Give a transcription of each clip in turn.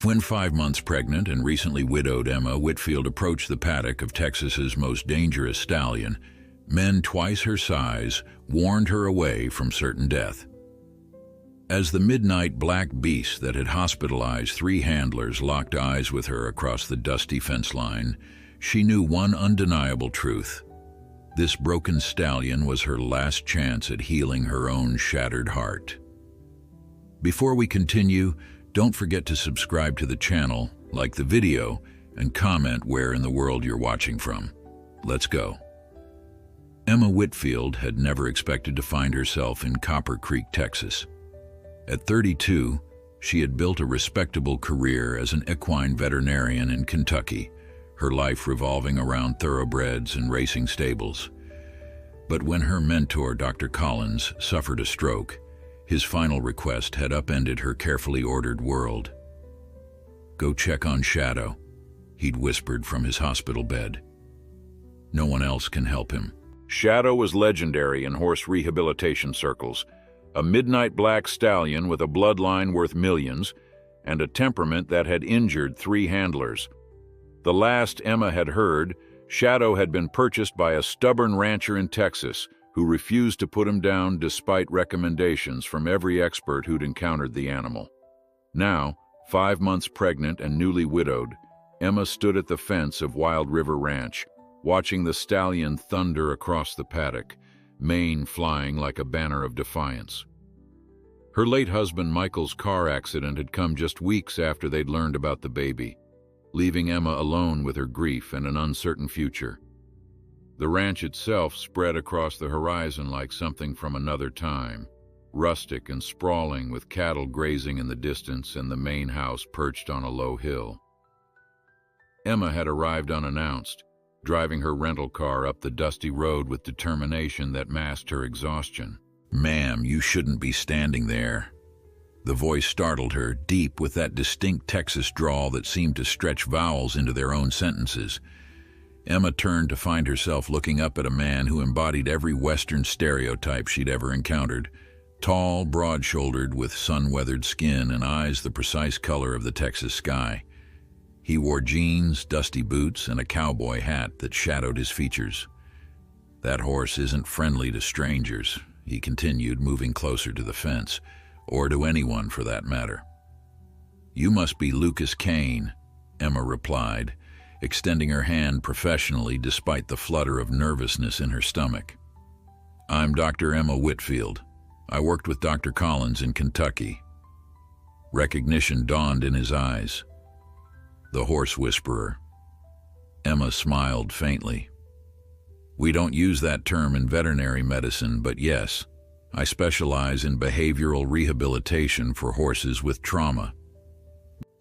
When 5 months pregnant and recently widowed Emma Whitfield approached the paddock of Texas's most dangerous stallion, men twice her size warned her away from certain death. As the midnight black beast that had hospitalized 3 handlers locked eyes with her across the dusty fence line, she knew one undeniable truth. This broken stallion was her last chance at healing her own shattered heart. Before we continue, don't forget to subscribe to the channel, like the video, and comment where in the world you're watching from. Let's go. Emma Whitfield had never expected to find herself in Copper Creek, Texas. At 32, she had built a respectable career as an equine veterinarian in Kentucky, her life revolving around thoroughbreds and racing stables. But when her mentor, Dr. Collins, suffered a stroke, his final request had upended her carefully ordered world. "Go check on Shadow," he'd whispered from his hospital bed. "No one else can help him." Shadow was legendary in horse rehabilitation circles, a midnight black stallion with a bloodline worth millions and a temperament that had injured 3 handlers. The last Emma had heard, Shadow had been purchased by a stubborn rancher in Texas who refused to put him down despite recommendations from every expert who'd encountered the animal. Now, 5 months pregnant and newly widowed, Emma stood at the fence of Wild River Ranch, watching the stallion thunder across the paddock, mane flying like a banner of defiance. Her late husband Michael's car accident had come just weeks after they'd learned about the baby, leaving Emma alone with her grief and an uncertain future. The ranch itself spread across the horizon like something from another time, rustic and sprawling with cattle grazing in the distance and the main house perched on a low hill. Emma had arrived unannounced, driving her rental car up the dusty road with determination that masked her exhaustion. "Ma'am, you shouldn't be standing there." The voice startled her, deep with that distinct Texas drawl that seemed to stretch vowels into their own sentences. Emma turned to find herself looking up at a man who embodied every Western stereotype she'd ever encountered. Tall, broad-shouldered, with sun-weathered skin and eyes the precise color of the Texas sky. He wore jeans, dusty boots, and a cowboy hat that shadowed his features. "That horse isn't friendly to strangers," he continued, moving closer to the fence, or to anyone for that matter. "You must be Lucas Kane," Emma replied, extending her hand professionally despite the flutter of nervousness in her stomach. "I'm Dr. Emma Whitfield. I worked with Dr. Collins in Kentucky." Recognition dawned in his eyes. The horse whisperer. Emma smiled faintly. "We don't use that term in veterinary medicine, but yes, I specialize in behavioral rehabilitation for horses with trauma."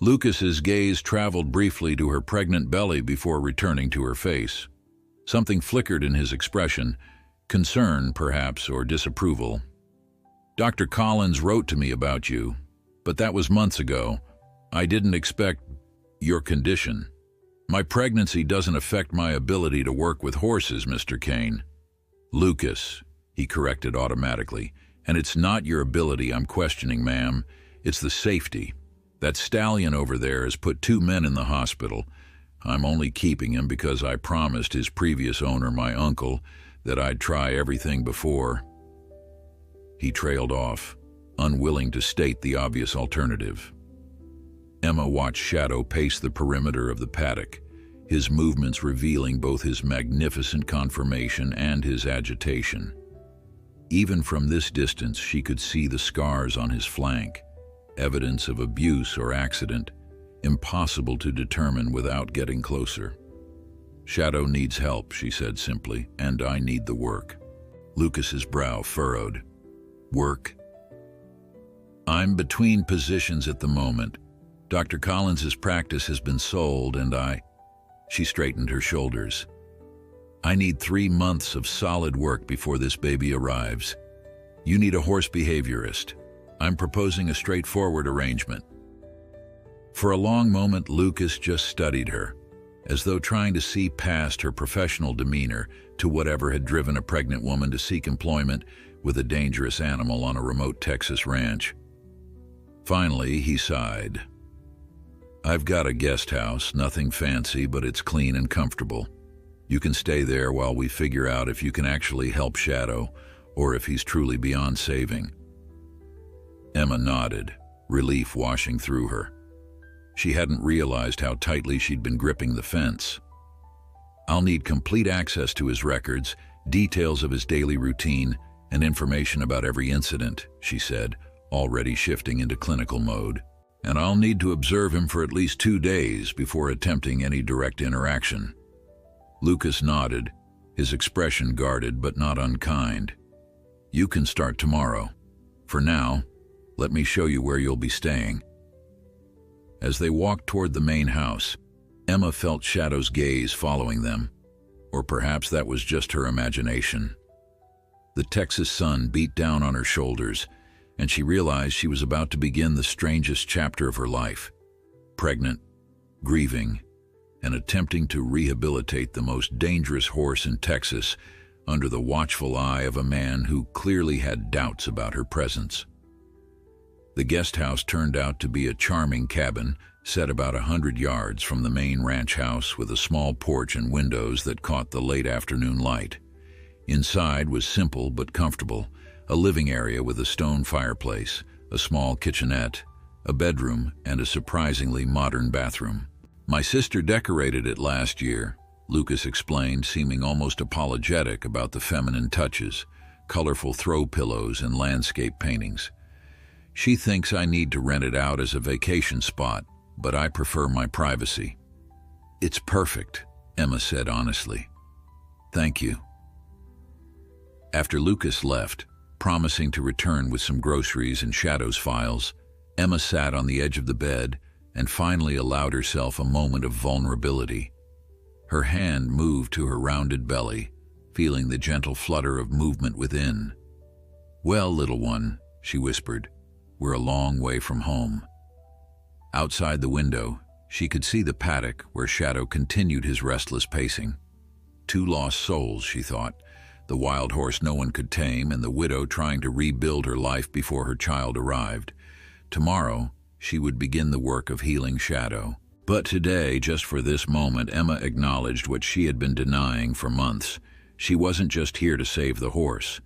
Lucas's gaze traveled briefly to her pregnant belly before returning to her face. Something flickered in his expression, concern perhaps, or disapproval. "Dr. Collins wrote to me about you, but that was months ago. I didn't expect your condition. My pregnancy doesn't affect my ability to work with horses, Mr. Kane." "Lucas," he corrected automatically, "and it's not your ability I'm questioning, ma'am. It's the safety. That stallion over there has put 2 men in the hospital. I'm only keeping him because I promised his previous owner, my uncle, that I'd try everything before." He trailed off, unwilling to state the obvious alternative. Emma watched Shadow pace the perimeter of the paddock, his movements revealing both his magnificent conformation and his agitation. Even from this distance, she could see the scars on his flank, evidence of abuse or accident, impossible to determine without getting closer. "Shadow needs help," she said simply, "and I need the work." Lucas's brow furrowed. "Work?" "I'm between positions at the moment. Dr. Collins's practice has been sold, and She straightened her shoulders. "I need 3 months of solid work before this baby arrives. You need a horse behaviorist. I'm proposing a straightforward arrangement." For a long moment, Lucas just studied her, as though trying to see past her professional demeanor to whatever had driven a pregnant woman to seek employment with a dangerous animal on a remote Texas ranch. Finally, he sighed. I've got a guest house, nothing fancy, but it's clean and comfortable. You can stay there while we figure out if you can actually help Shadow, or if he's truly beyond saving." Emma nodded, relief washing through her. She hadn't realized how tightly she'd been gripping the fence. "I'll need complete access to his records, details of his daily routine, and information about every incident," she said, already shifting into clinical mode. "And I'll need to observe him for at least 2 days before attempting any direct interaction." Lucas nodded, his expression guarded but not unkind. "You can start tomorrow. For now, let me show you where you'll be staying." As they walked toward the main house, Emma felt Shadow's gaze following them. Or perhaps that was just her imagination. The Texas sun beat down on her shoulders, and she realized she was about to begin the strangest chapter of her life. Pregnant, grieving, and attempting to rehabilitate the most dangerous horse in Texas under the watchful eye of a man who clearly had doubts about her presence. The guest house turned out to be a charming cabin set about 100 yards from the main ranch house, with a small porch and windows that caught the late afternoon light. Inside was simple but comfortable, a living area with a stone fireplace, a small kitchenette, a bedroom, and a surprisingly modern bathroom. "My sister decorated it last year," Lucas explained, seeming almost apologetic about the feminine touches, colorful throw pillows and landscape paintings. "She thinks I need to rent it out as a vacation spot, but I prefer my privacy." "It's perfect," Emma said honestly. "Thank you." After Lucas left, promising to return with some groceries and Shadow's files, Emma sat on the edge of the bed and finally allowed herself a moment of vulnerability. Her hand moved to her rounded belly, feeling the gentle flutter of movement within. "Well, little one," she whispered, "we're a long way from home." Outside the window, she could see the paddock where Shadow continued his restless pacing. 2 lost souls, she thought, the wild horse no one could tame and the widow trying to rebuild her life before her child arrived. Tomorrow, she would begin the work of healing Shadow. But today, just for this moment, Emma acknowledged what she had been denying for months. She wasn't just here to save the horse.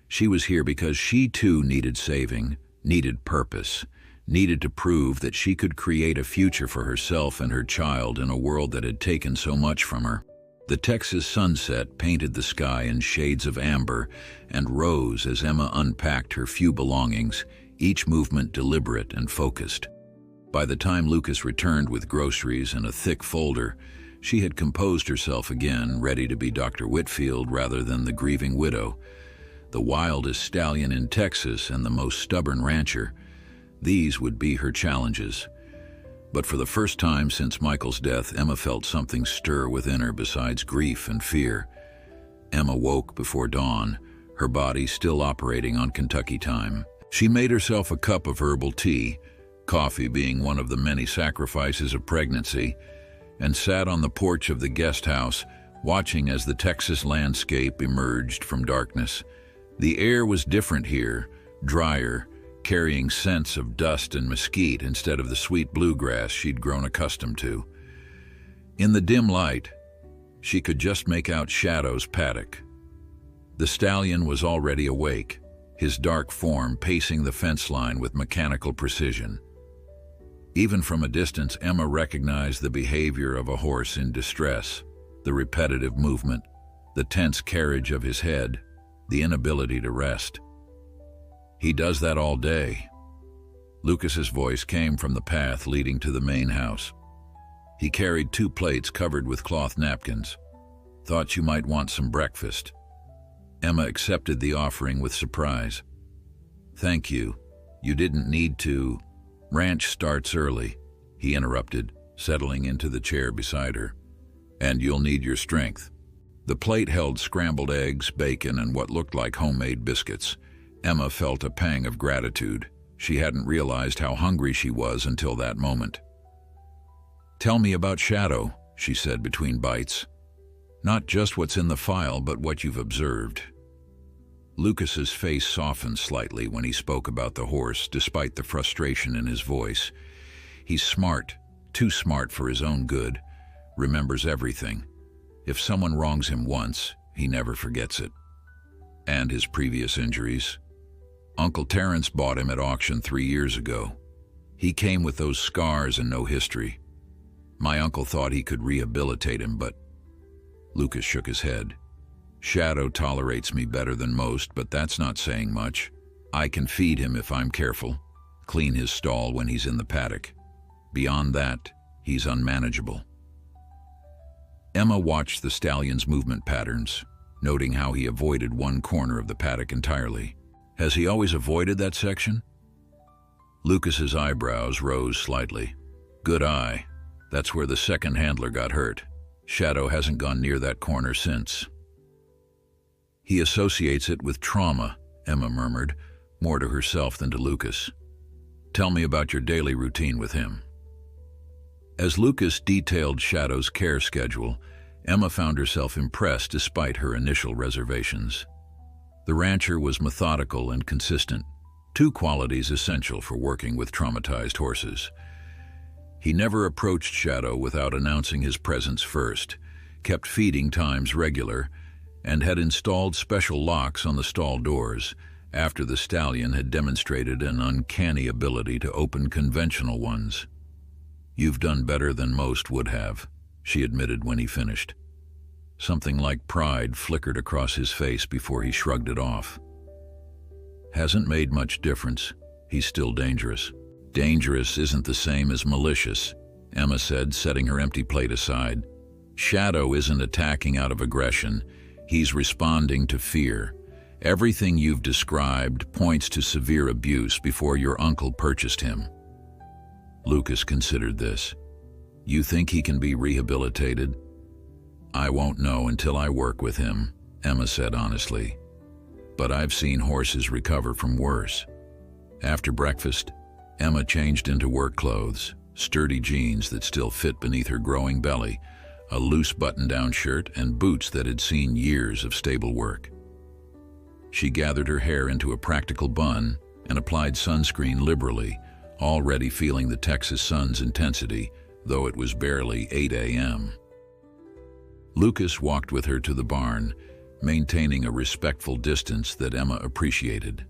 She was here because she too needed saving, needed purpose, needed to prove that she could create a future for herself and her child in a world that had taken so much from her. The Texas sunset painted the sky in shades of amber and rose as Emma unpacked her few belongings, each movement deliberate and focused. By the time Lucas returned with groceries and a thick folder, she had composed herself again, ready to be Dr. Whitfield rather than the grieving widow. The wildest stallion in Texas and the most stubborn rancher. These would be her challenges. But for the first time since Michael's death, Emma felt something stir within her besides grief and fear. Emma woke before dawn, her body still operating on Kentucky time. She made herself a cup of herbal tea, coffee being one of the many sacrifices of pregnancy, and sat on the porch of the guest house, watching as the Texas landscape emerged from darkness. The air was different here, drier, carrying scents of dust and mesquite instead of the sweet bluegrass she'd grown accustomed to. In the dim light, she could just make out Shadow's paddock. The stallion was already awake, his dark form pacing the fence line with mechanical precision. Even from a distance, Emma recognized the behavior of a horse in distress, the repetitive movement, the tense carriage of his head, the inability to rest. "He does that all day." Lucas's voice came from the path leading to the main house. He carried 2 plates covered with cloth napkins. "Thought you might want some breakfast." Emma accepted the offering with surprise. "Thank you. You didn't need to." "Ranch starts early," he interrupted, settling into the chair beside her. "And you'll need your strength." The plate held scrambled eggs, bacon, and what looked like homemade biscuits. Emma felt a pang of gratitude. She hadn't realized how hungry she was until that moment. "Tell me about Shadow," she said between bites. "Not just what's in the file, but what you've observed." Lucas's face softened slightly when he spoke about the horse, despite the frustration in his voice. "He's smart, Too smart for his own good, remembers everything. If someone wrongs him once, he never forgets it. And his previous injuries. Uncle Terrence bought him at auction 3 years ago. He came with those scars and no history. My uncle thought he could rehabilitate him, but... Lucas shook his head. Shadow tolerates me better than most, but that's not saying much. I can feed him if I'm careful, clean his stall when he's in the paddock. Beyond that, he's unmanageable. Emma watched the stallion's movement patterns, noting how he avoided one corner of the paddock entirely. Has he always avoided that section? Lucas's eyebrows rose slightly. Good eye. That's where the second handler got hurt. Shadow hasn't gone near that corner since. He associates it with trauma, Emma murmured, more to herself than to Lucas. Tell me about your daily routine with him. As Lucas detailed Shadow's care schedule, Emma found herself impressed despite her initial reservations. The rancher was methodical and consistent, two qualities essential for working with traumatized horses. He never approached Shadow without announcing his presence first, kept feeding times regular, and had installed special locks on the stall doors after the stallion had demonstrated an uncanny ability to open conventional ones. You've done better than most would have, she admitted when he finished. Something like pride flickered across his face before he shrugged it off. Hasn't made much difference. He's still dangerous. Dangerous isn't the same as malicious, Emma said, setting her empty plate aside. Shadow isn't attacking out of aggression. He's responding to fear. Everything you've described points to severe abuse before your uncle purchased him. Lucas considered this. You think he can be rehabilitated? I won't know until I work with him, Emma said honestly. But I've seen horses recover from worse. After breakfast, Emma changed into work clothes, sturdy jeans that still fit beneath her growing belly, a loose button-down shirt, and boots that had seen years of stable work. She gathered her hair into a practical bun and applied sunscreen liberally, already feeling the Texas sun's intensity, though it was barely 8 a.m. Lucas walked with her to the barn, maintaining a respectful distance that Emma appreciated.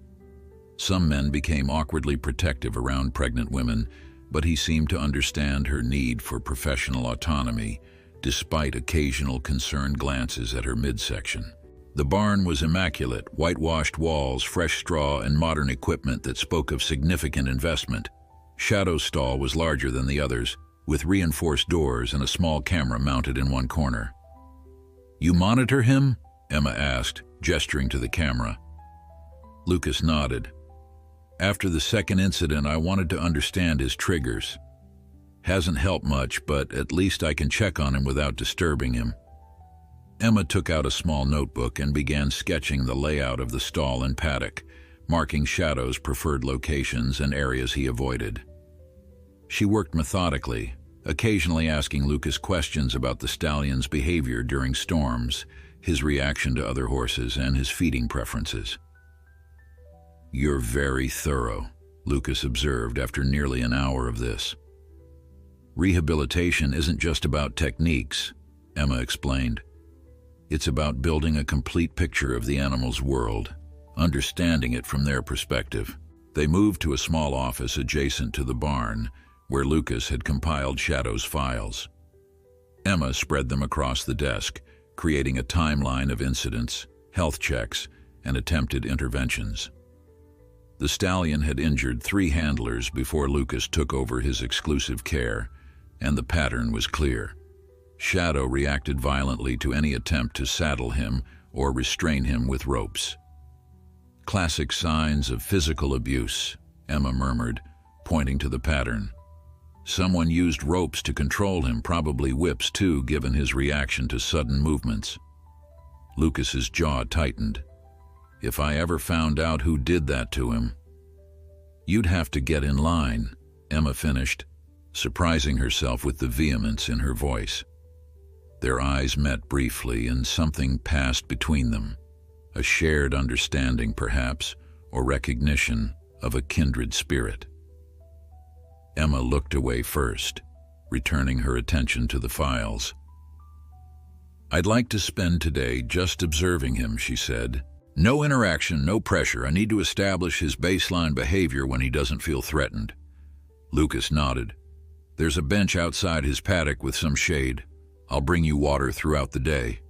Some men became awkwardly protective around pregnant women, but he seemed to understand her need for professional autonomy, despite occasional concerned glances at her midsection. The barn was immaculate, whitewashed walls, fresh straw, and modern equipment that spoke of significant investment. Shadow's stall was larger than the others, with reinforced doors and a small camera mounted in one corner. You monitor him? Emma asked, gesturing to the camera. Lucas nodded. After the second incident, I wanted to understand his triggers. Hasn't helped much, but at least I can check on him without disturbing him. Emma took out a small notebook and began sketching the layout of the stall and paddock, marking Shadow's preferred locations and areas he avoided. She worked methodically, occasionally asking Lucas questions about the stallion's behavior during storms, his reaction to other horses, and his feeding preferences. You're very thorough, Lucas observed after nearly an hour of this. Rehabilitation isn't just about techniques, Emma explained. It's about building a complete picture of the animal's world, understanding it from their perspective. They moved to a small office adjacent to the barn, where Lucas had compiled Shadow's files. Emma spread them across the desk, creating a timeline of incidents, health checks, and attempted interventions. The stallion had injured 3 handlers before Lucas took over his exclusive care, and the pattern was clear. Shadow reacted violently to any attempt to saddle him or restrain him with ropes. Classic signs of physical abuse, Emma murmured, pointing to the pattern. Someone used ropes to control him, probably whips too, given his reaction to sudden movements. Lucas's jaw tightened. If I ever found out who did that to him. You'd have to get in line, Emma finished, surprising herself with the vehemence in her voice. Their eyes met briefly and something passed between them, a shared understanding perhaps, or recognition of a kindred spirit. Emma looked away first, returning her attention to the files. "I'd like to spend today just observing him," she said. "No interaction, no pressure. I need to establish his baseline behavior when he doesn't feel threatened." Lucas nodded. "There's a bench outside his paddock with some shade. I'll bring you water throughout the day."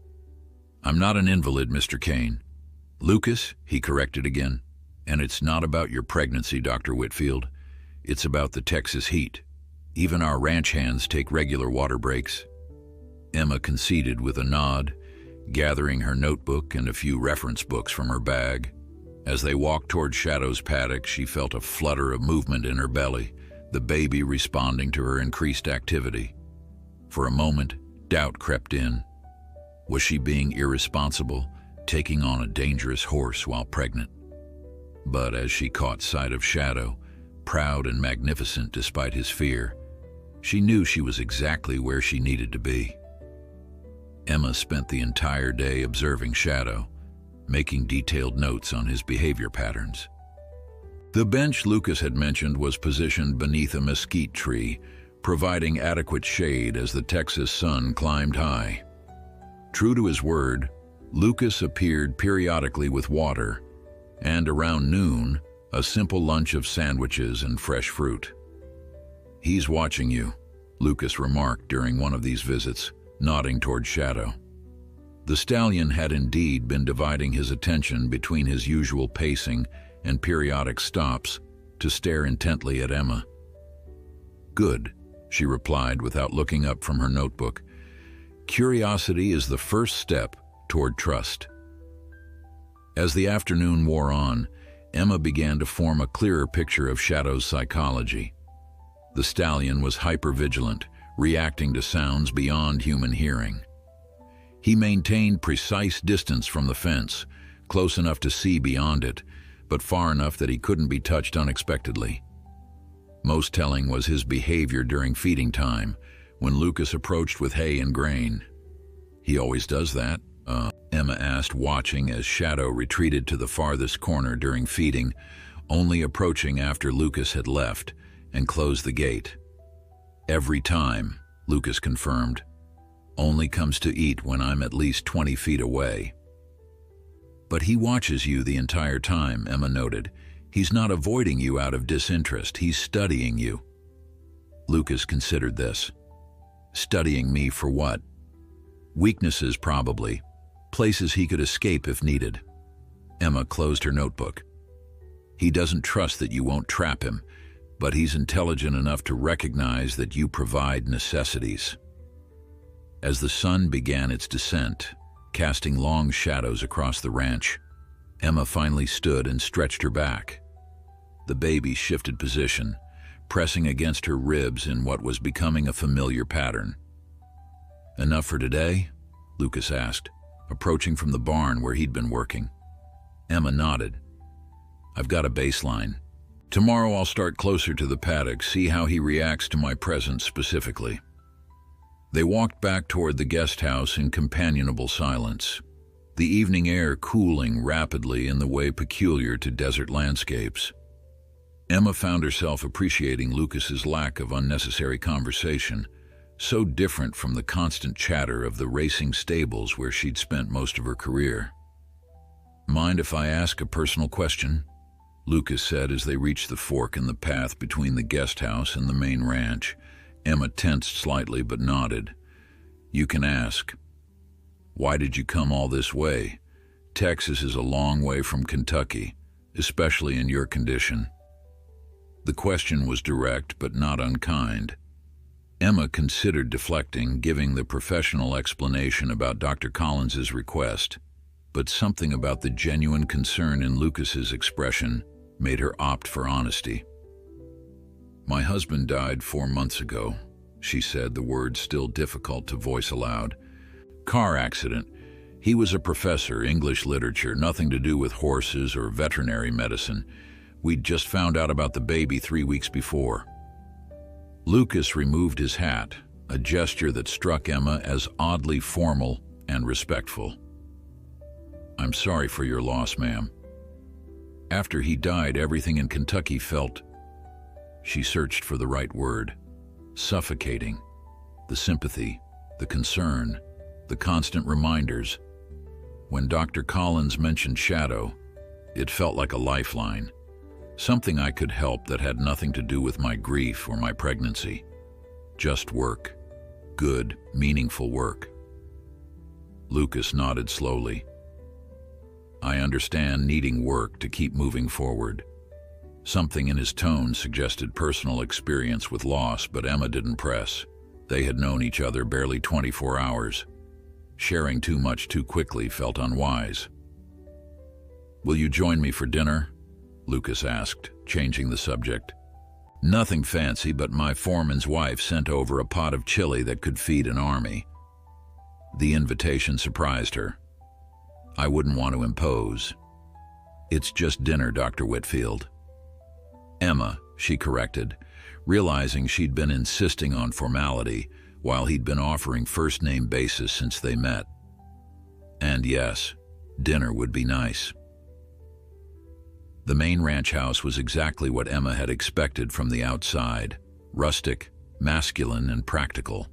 "I'm not an invalid, Mr. Kane." "Lucas," he corrected again. "And it's not about your pregnancy, Dr. Whitfield. It's about the Texas heat. Even our ranch hands take regular water breaks." Emma conceded with a nod, gathering her notebook and a few reference books from her bag. As they walked toward Shadow's paddock, she felt a flutter of movement in her belly, the baby responding to her increased activity. For a moment, doubt crept in. Was she being irresponsible, taking on a dangerous horse while pregnant? But as she caught sight of Shadow, proud and magnificent despite his fear, she knew she was exactly where she needed to be. Emma spent the entire day observing Shadow, making detailed notes on his behavior patterns. The bench Lucas had mentioned was positioned beneath a mesquite tree, providing adequate shade as the Texas sun climbed high. True to his word, Lucas appeared periodically with water, and around noon, a simple lunch of sandwiches and fresh fruit. "He's watching you," Lucas remarked during one of these visits, nodding toward Shadow. The stallion had indeed been dividing his attention between his usual pacing and periodic stops to stare intently at Emma. "Good," she replied without looking up from her notebook. "Curiosity is the first step toward trust." As the afternoon wore on, Emma began to form a clearer picture of Shadow's psychology. The stallion was hypervigilant, reacting to sounds beyond human hearing. He maintained precise distance from the fence, close enough to see beyond it, but far enough that he couldn't be touched unexpectedly. Most telling was his behavior during feeding time, when Lucas approached with hay and grain. "He always does that?" Emma asked, watching as Shadow retreated to the farthest corner during feeding, only approaching after Lucas had left and closed the gate. "Every time," Lucas confirmed. "Only comes to eat when I'm at least 20 feet away." "But he watches you the entire time," Emma noted. "He's not avoiding you out of disinterest, he's studying you." Lucas considered this. "Studying me for what?" "Weaknesses, probably. Places he could escape if needed." Emma closed her notebook. "He doesn't trust that you won't trap him, but he's intelligent enough to recognize that you provide necessities." As the sun began its descent, casting long shadows across the ranch, Emma finally stood and stretched her back. The baby shifted position, pressing against her ribs in what was becoming a familiar pattern. "Enough for today?" Lucas asked, approaching from the barn where he'd been working. Emma nodded. "I've got a baseline. Tomorrow I'll start closer to the paddock, see how he reacts to my presence specifically." They walked back toward the guest house in companionable silence, the evening air cooling rapidly in the way peculiar to desert landscapes. Emma found herself appreciating Lucas's lack of unnecessary conversation, so different from the constant chatter of the racing stables where she'd spent most of her career. "Mind if I ask a personal question?" Lucas said as they reached the fork in the path between the guest house and the main ranch. Emma tensed slightly but nodded. "You can ask." "Why did you come all this way? Texas is a long way from Kentucky, especially in your condition." The question was direct but not unkind. Emma considered deflecting, giving the professional explanation about Dr. Collins's request, but something about the genuine concern in Lucas's expression made her opt for honesty. "My husband died 4 months ago," she said, the words still difficult to voice aloud. "Car accident. He was a professor, English literature, nothing to do with horses or veterinary medicine. We'd just found out about the baby 3 weeks before." Lucas removed his hat, a gesture that struck Emma as oddly formal and respectful. "I'm sorry for your loss, ma'am. After he died, everything in Kentucky felt," she searched for the right word, "suffocating." the sympathy, the concern, the constant reminders. When Dr. Collins mentioned Shadow, it felt like a lifeline, something I could help that had nothing to do with my grief or my pregnancy. Just work. Good, meaningful work. Lucas nodded slowly. I understand needing work to keep moving forward. Something in his tone suggested personal experience with loss, but Emma didn't press. They had known each other barely 24 hours. Sharing too much too quickly felt unwise. Will you join me for dinner? Lucas asked, changing the subject. Nothing fancy, but my foreman's wife sent over a pot of chili that could feed an army. The invitation surprised her. I wouldn't want to impose. It's just dinner, Dr. Whitfield. Emma, she corrected, realizing she'd been insisting on formality while he'd been offering first-name basis since they met. And yes, dinner would be nice. The main ranch house was exactly what Emma had expected from the outside, rustic, masculine, and practical.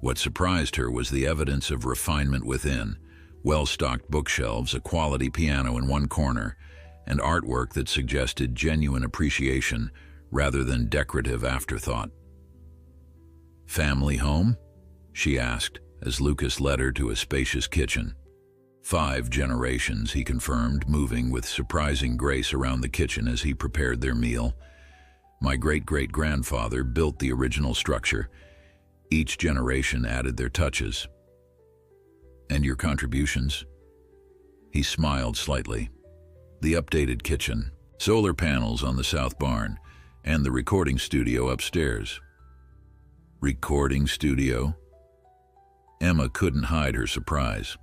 What surprised her was the evidence of refinement within, well-stocked bookshelves, a quality piano in one corner, and artwork that suggested genuine appreciation rather than decorative afterthought. Family home? She asked, as Lucas led her to a spacious kitchen. 5 generations, he confirmed, moving with surprising grace around the kitchen as he prepared their meal. My great-great-grandfather built the original structure. Each generation added their touches. And your contributions? He smiled slightly. The updated kitchen, solar panels on the south barn, and the recording studio upstairs. Recording studio? Emma couldn't hide her surprise.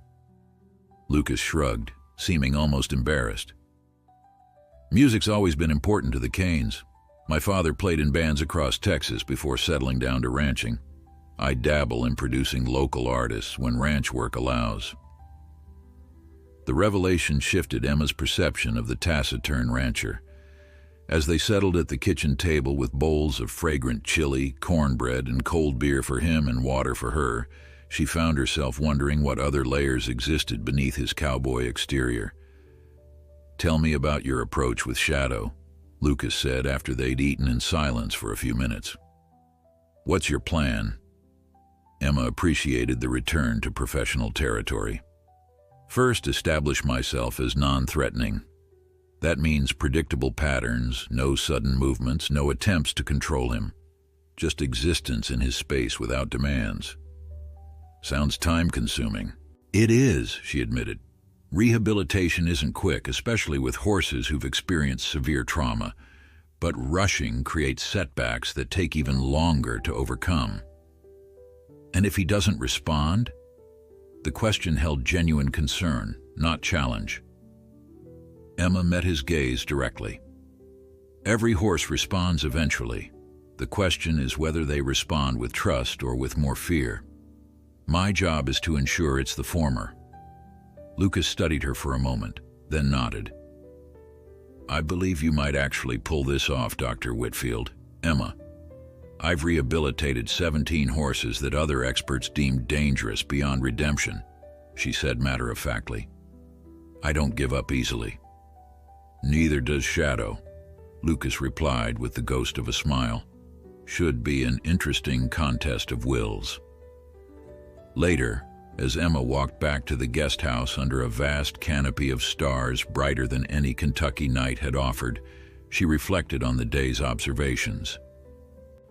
Lucas shrugged, seeming almost embarrassed. Music's always been important to the Canes. My father played in bands across Texas before settling down to ranching. I dabble in producing local artists when ranch work allows. The revelation shifted Emma's perception of the taciturn rancher. As they settled at the kitchen table with bowls of fragrant chili, cornbread, and cold beer for him and water for her, she found herself wondering what other layers existed beneath his cowboy exterior. Tell me about your approach with Shadow, Lucas said after they'd eaten in silence for a few minutes. What's your plan? Emma appreciated the return to professional territory. First, establish myself as non-threatening. That means predictable patterns, no sudden movements, no attempts to control him. Just existence in his space without demands. Sounds time-consuming. It is, she admitted. Rehabilitation isn't quick, especially with horses who've experienced severe trauma, but rushing creates setbacks that take even longer to overcome. And if he doesn't respond? The question held genuine concern, not challenge. Emma met his gaze directly. Every horse responds eventually. The question is whether they respond with trust or with more fear. My job is to ensure it's the former. Lucas studied her for a moment, then nodded. I believe you might actually pull this off, Dr. Whitfield. Emma, I've rehabilitated 17 horses that other experts deemed dangerous beyond redemption, she said matter-of-factly. I don't give up easily. Neither does Shadow, Lucas replied with the ghost of a smile. Should be an interesting contest of wills. Later, as Emma walked back to the guest house under a vast canopy of stars brighter than any Kentucky night had offered, she reflected on the day's observations.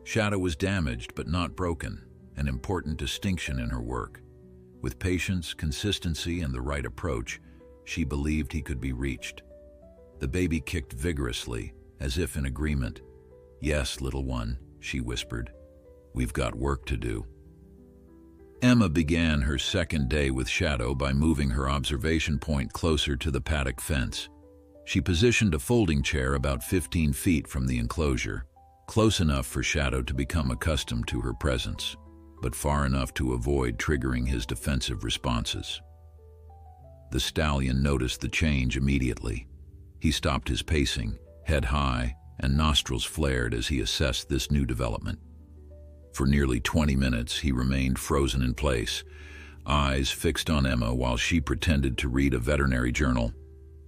Shadow was damaged but not broken, an important distinction in her work. With patience, consistency, and the right approach, she believed he could be reached. The baby kicked vigorously, as if in agreement. Yes, little one, she whispered. We've got work to do. Emma began her second day with Shadow by moving her observation point closer to the paddock fence. She positioned a folding chair about 15 feet from the enclosure, close enough for Shadow to become accustomed to her presence, but far enough to avoid triggering his defensive responses. The stallion noticed the change immediately. He stopped his pacing, head high, and nostrils flared as he assessed this new development. For nearly 20 minutes, he remained frozen in place, eyes fixed on Emma while she pretended to read a veterinary journal,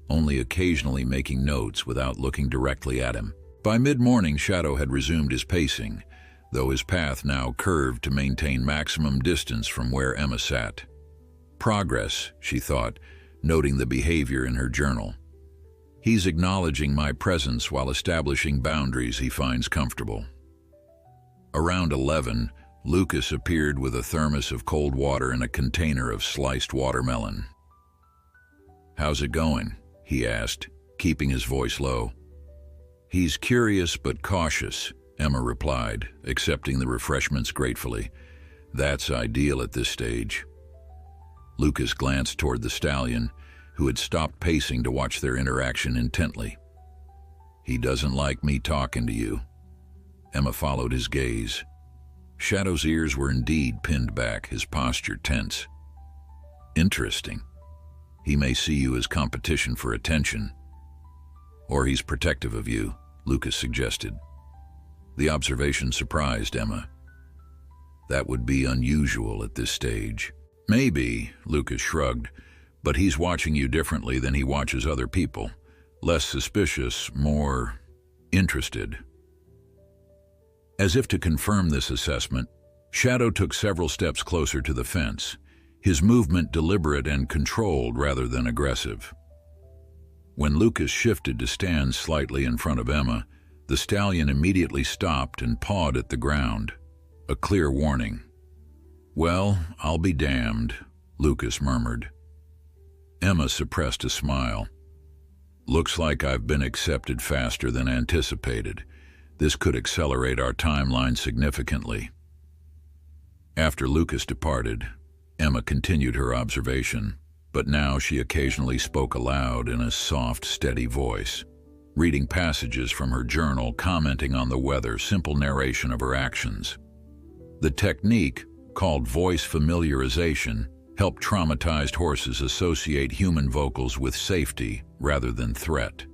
only occasionally making notes without looking directly at him. By mid-morning, Shadow had resumed his pacing, though his path now curved to maintain maximum distance from where Emma sat. Progress, she thought, noting the behavior in her journal. He's acknowledging my presence while establishing boundaries he finds comfortable. Around 11, Lucas appeared with a thermos of cold water and a container of sliced watermelon. "How's it going?" he asked, keeping his voice low. "He's curious but cautious," Emma replied, accepting the refreshments gratefully. "That's ideal at this stage." Lucas glanced toward the stallion, who had stopped pacing to watch their interaction intently. "He doesn't like me talking to you." Emma followed his gaze. Shadow's ears were indeed pinned back, his posture tense. "Interesting. He may see you as competition for attention. Or he's protective of you," Lucas suggested. The observation surprised Emma. That would be unusual at this stage. "Maybe," Lucas shrugged, "but he's watching you differently than he watches other people. Less suspicious, more interested." As if to confirm this assessment, Shadow took several steps closer to the fence, his movement deliberate and controlled rather than aggressive. When Lucas shifted to stand slightly in front of Emma, the stallion immediately stopped and pawed at the ground, a clear warning. "Well, I'll be damned," Lucas murmured. Emma suppressed a smile. "Looks like I've been accepted faster than anticipated. This could accelerate our timeline significantly." After Lucas departed, Emma continued her observation, but now she occasionally spoke aloud in a soft, steady voice, reading passages from her journal, commenting on the weather, simple narration of her actions. The technique, called voice familiarization, helped traumatized horses associate human vocals with safety rather than threat.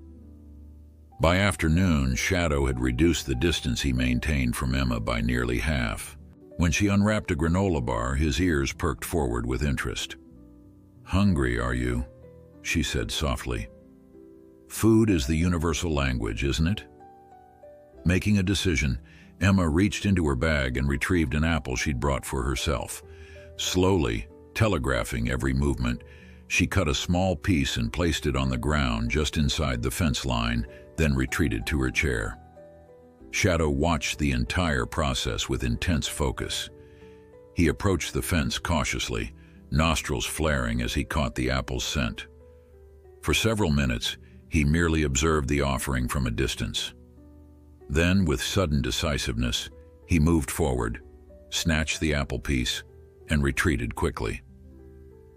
By afternoon, Shadow had reduced the distance he maintained from Emma by nearly half. When she unwrapped a granola bar, his ears perked forward with interest. "Hungry, are you?" she said softly. "Food is the universal language, isn't it?" Making a decision, Emma reached into her bag and retrieved an apple she'd brought for herself. Slowly, telegraphing every movement, she cut a small piece and placed it on the ground just inside the fence line, then retreated to her chair. Shadow watched the entire process with intense focus. He approached the fence cautiously, nostrils flaring as he caught the apple's scent. For several minutes, he merely observed the offering from a distance. Then, with sudden decisiveness, he moved forward, snatched the apple piece, and retreated quickly.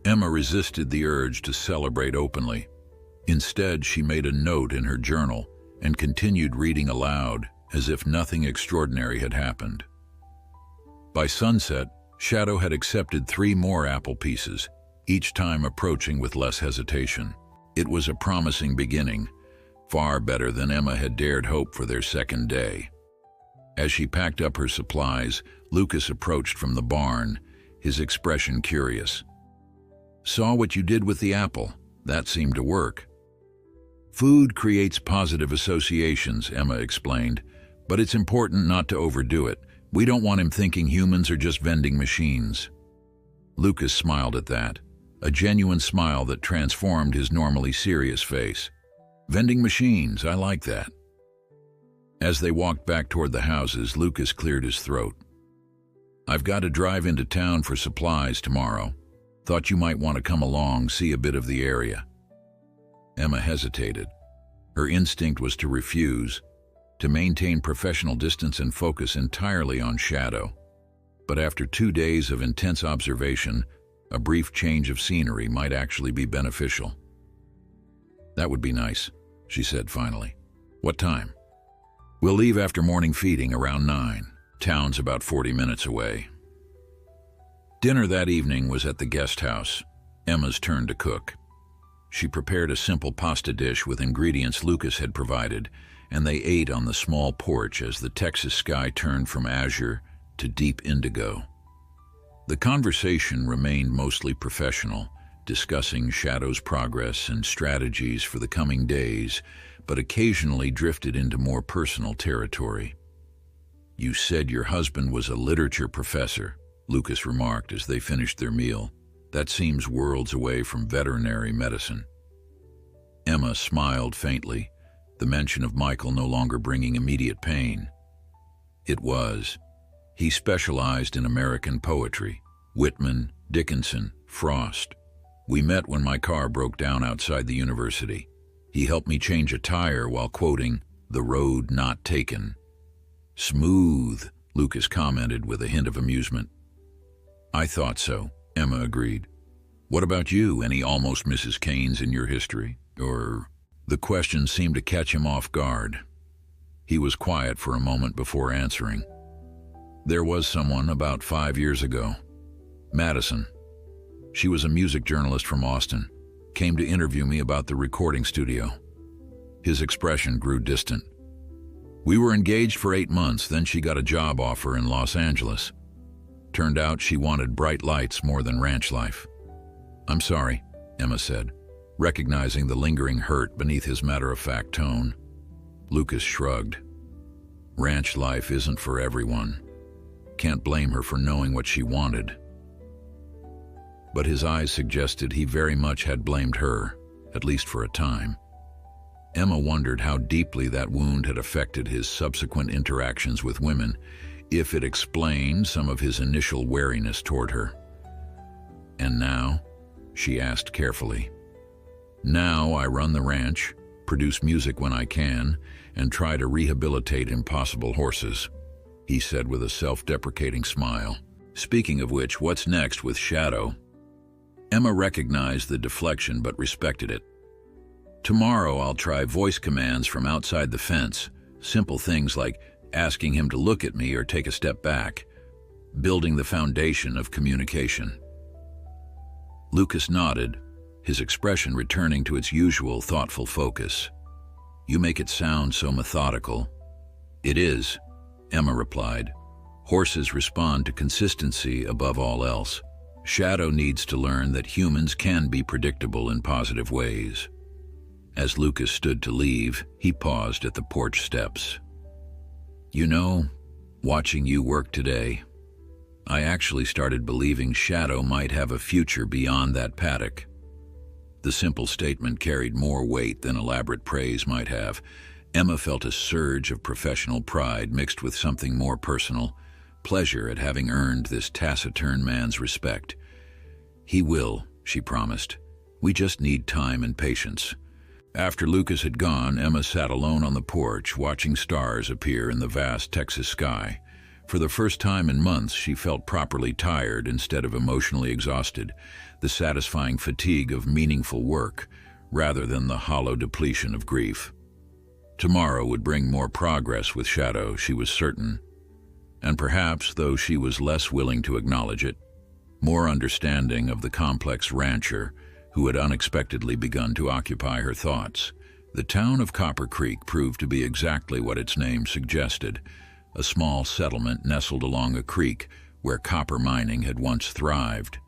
Emma resisted the urge to celebrate openly. Instead, she made a note in her journal and continued reading aloud as if nothing extraordinary had happened. By sunset, Shadow had accepted 3 more apple pieces, each time approaching with less hesitation. It was a promising beginning, far better than Emma had dared hope for their second day. As she packed up her supplies, Lucas approached from the barn, his expression curious. "Saw what you did with the apple. That seemed to work." "Food creates positive associations," Emma explained, "but it's important not to overdo it. We don't want him thinking humans are just vending machines." Lucas smiled at that, a genuine smile that transformed his normally serious face. "Vending machines, I like that." As they walked back toward the houses, Lucas cleared his throat. "I've got to drive into town for supplies tomorrow. Thought you might want to come along, see a bit of the area." Emma hesitated. Her instinct was to refuse, to maintain professional distance and focus entirely on Shadow. But after 2 days of intense observation, a brief change of scenery might actually be beneficial. "That would be nice," she said finally. "What time?" "We'll leave after morning feeding around 9. Town's about 40 minutes away." Dinner that evening was at the guest house, Emma's turn to cook. She prepared a simple pasta dish with ingredients Lucas had provided, and they ate on the small porch as the Texas sky turned from azure to deep indigo. The conversation remained mostly professional, discussing Shadow's progress and strategies for the coming days, but occasionally drifted into more personal territory. "You said your husband was a literature professor," Lucas remarked as they finished their meal. "That seems worlds away from veterinary medicine." Emma smiled faintly, the mention of Michael no longer bringing immediate pain. It was. He specialized in American poetry, Whitman, Dickinson, Frost. "We met when my car broke down outside the university. He helped me change a tire while quoting The Road Not Taken." "Smooth," Lucas commented with a hint of amusement. "I thought so," Emma agreed. "What about you? Any almost Mrs. Canes in your history? Or—" The question seemed to catch him off guard. He was quiet for a moment before answering. "There was someone about 5 years ago. Madison. She was a music journalist from Austin. Came to interview me about the recording studio." His expression grew distant. "We were engaged for 8 months, then she got a job offer in Los Angeles. Turned out she wanted bright lights more than ranch life." "I'm sorry," Emma said, recognizing the lingering hurt beneath his matter-of-fact tone. Lucas shrugged. "Ranch life isn't for everyone. Can't blame her for knowing what she wanted." But his eyes suggested he very much had blamed her, at least for a time. Emma wondered how deeply that wound had affected his subsequent interactions with women, if it explained some of his initial wariness toward her. "And now?" she asked carefully. "Now I run the ranch, produce music when I can, and try to rehabilitate impossible horses," he said with a self-deprecating smile. "Speaking of which, what's next with Shadow?" Emma recognized the deflection but respected it. "Tomorrow I'll try voice commands from outside the fence, simple things like asking him to look at me or take a step back, building the foundation of communication." Lucas nodded, his expression returning to its usual thoughtful focus. "You make it sound so methodical." "It is," Emma replied. "Horses respond to consistency above all else. Shadow needs to learn that humans can be predictable in positive ways." As Lucas stood to leave, he paused at the porch steps. "You know, watching you work today, I actually started believing Shadow might have a future beyond that paddock." The simple statement carried more weight than elaborate praise might have. Emma felt a surge of professional pride mixed with something more personal, pleasure at having earned this taciturn man's respect. "He will," she promised. "We just need time and patience." After Lucas had gone, Emma sat alone on the porch, watching stars appear in the vast Texas sky. For the first time in months, she felt properly tired instead of emotionally exhausted, the satisfying fatigue of meaningful work, rather than the hollow depletion of grief. Tomorrow would bring more progress with Shadow, she was certain. And perhaps, though she was less willing to acknowledge it, more understanding of the complex rancher who had unexpectedly begun to occupy her thoughts. The town of Copper Creek proved to be exactly what its name suggested, a small settlement nestled along a creek where copper mining had once thrived.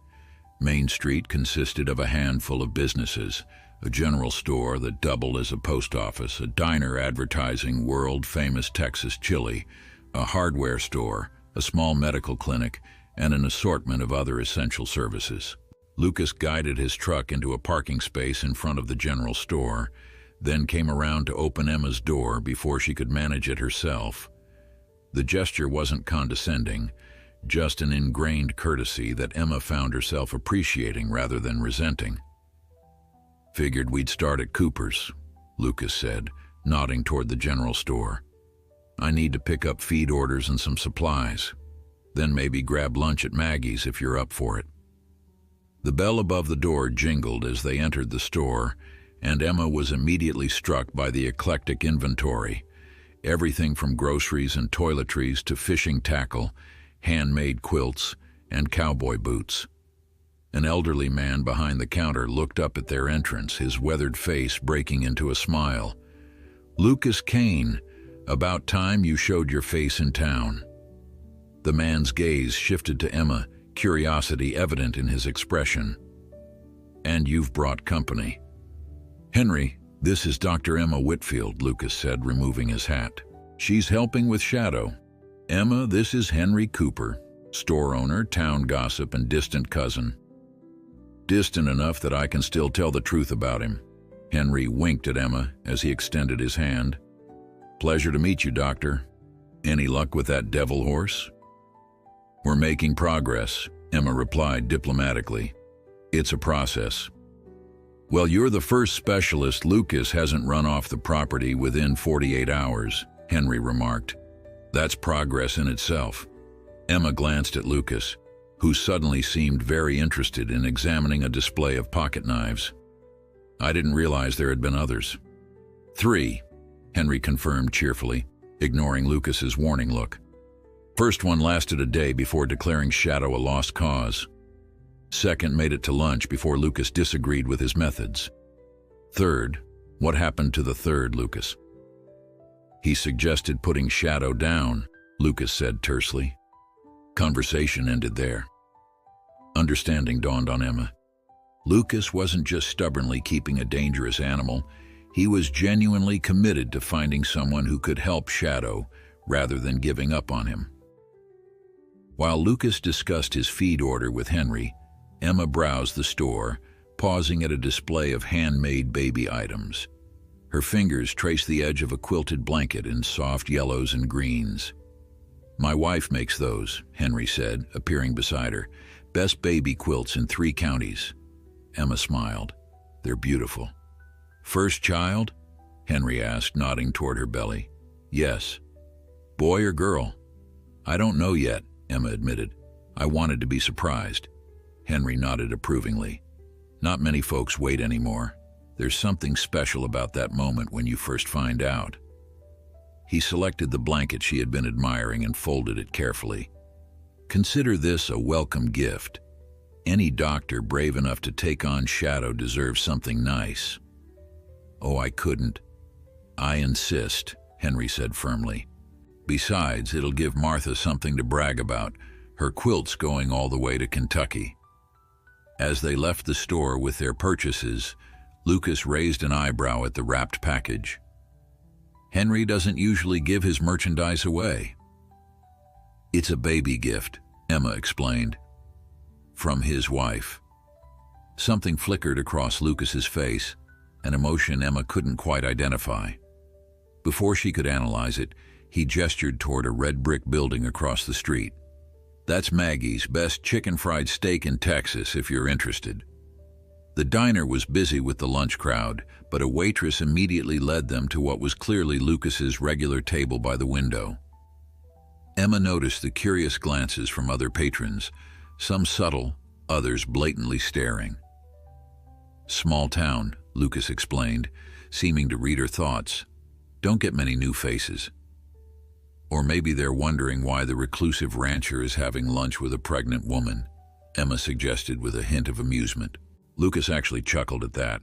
Main Street consisted of a handful of businesses, a general store that doubled as a post office, a diner advertising world-famous Texas chili, a hardware store, a small medical clinic, and an assortment of other essential services. Lucas guided his truck into a parking space in front of the general store, then came around to open Emma's door before she could manage it herself. The gesture wasn't condescending, just an ingrained courtesy that Emma found herself appreciating rather than resenting. "Figured we'd start at Cooper's," Lucas said, nodding toward the general store. "I need to pick up feed orders and some supplies. Then maybe grab lunch at Maggie's if you're up for it." The bell above the door jingled as they entered the store, and Emma was immediately struck by the eclectic inventory. Everything from groceries and toiletries to fishing tackle, handmade quilts, and cowboy boots. An elderly man behind the counter looked up at their entrance, his weathered face breaking into a smile. "Lucas Kane, about time you showed your face in town." The man's gaze shifted to Emma, curiosity evident in his expression. "And you've brought company." "Henry, this is Dr. Emma Whitfield," Lucas said, removing his hat. "She's helping with Shadow. Emma, this is Henry Cooper, store owner, town gossip, and distant cousin. Distant enough that I can still tell the truth about him." Henry winked at Emma as he extended his hand. "Pleasure to meet you, Doctor. Any luck with that devil horse?" "We're making progress," Emma replied diplomatically. "It's a process." "Well, you're the first specialist Lucas hasn't run off the property within 48 hours, Henry remarked. "That's progress in itself." Emma glanced at Lucas, who suddenly seemed very interested in examining a display of pocket knives. "I didn't realize there had been others." "3," Henry confirmed cheerfully, ignoring Lucas's warning look. "First one lasted a day before declaring Shadow a lost cause. Second made it to lunch before Lucas disagreed with his methods. Third, what happened to the third, Lucas?" "He suggested putting Shadow down," Lucas said tersely. Conversation ended there. Understanding dawned on Emma. Lucas wasn't just stubbornly keeping a dangerous animal, he was genuinely committed to finding someone who could help Shadow rather than giving up on him. While Lucas discussed his feed order with Henry, Emma browsed the store, pausing at a display of handmade baby items. Her fingers traced the edge of a quilted blanket in soft yellows and greens. "My wife makes those," Henry said, appearing beside her. "Best baby quilts in 3 counties. Emma smiled. "They're beautiful." "First child?" Henry asked, nodding toward her belly. "Yes." "Boy or girl?" "I don't know yet," Emma admitted. "I wanted to be surprised." Henry nodded approvingly. "Not many folks wait anymore. There's something special about that moment when you first find out." He selected the blanket she had been admiring and folded it carefully. "Consider this a welcome gift. Any doctor brave enough to take on Shadow deserves something nice." "Oh, I couldn't." "I insist," Henry said firmly. "Besides, it'll give Martha something to brag about, her quilts going all the way to Kentucky." As they left the store with their purchases, Lucas raised an eyebrow at the wrapped package. "Henry doesn't usually give his merchandise away." "It's a baby gift," Emma explained. "From his wife." Something flickered across Lucas's face, an emotion Emma couldn't quite identify. Before she could analyze it, he gestured toward a red brick building across the street. "That's Maggie's best chicken fried steak in Texas, if you're interested." The diner was busy with the lunch crowd, but a waitress immediately led them to what was clearly Lucas's regular table by the window. Emma noticed the curious glances from other patrons, some subtle, others blatantly staring. "Small town," Lucas explained, seeming to read her thoughts. "Don't get many new faces." "Or maybe they're wondering why the reclusive rancher is having lunch with a pregnant woman," Emma suggested with a hint of amusement. Lucas actually chuckled at that,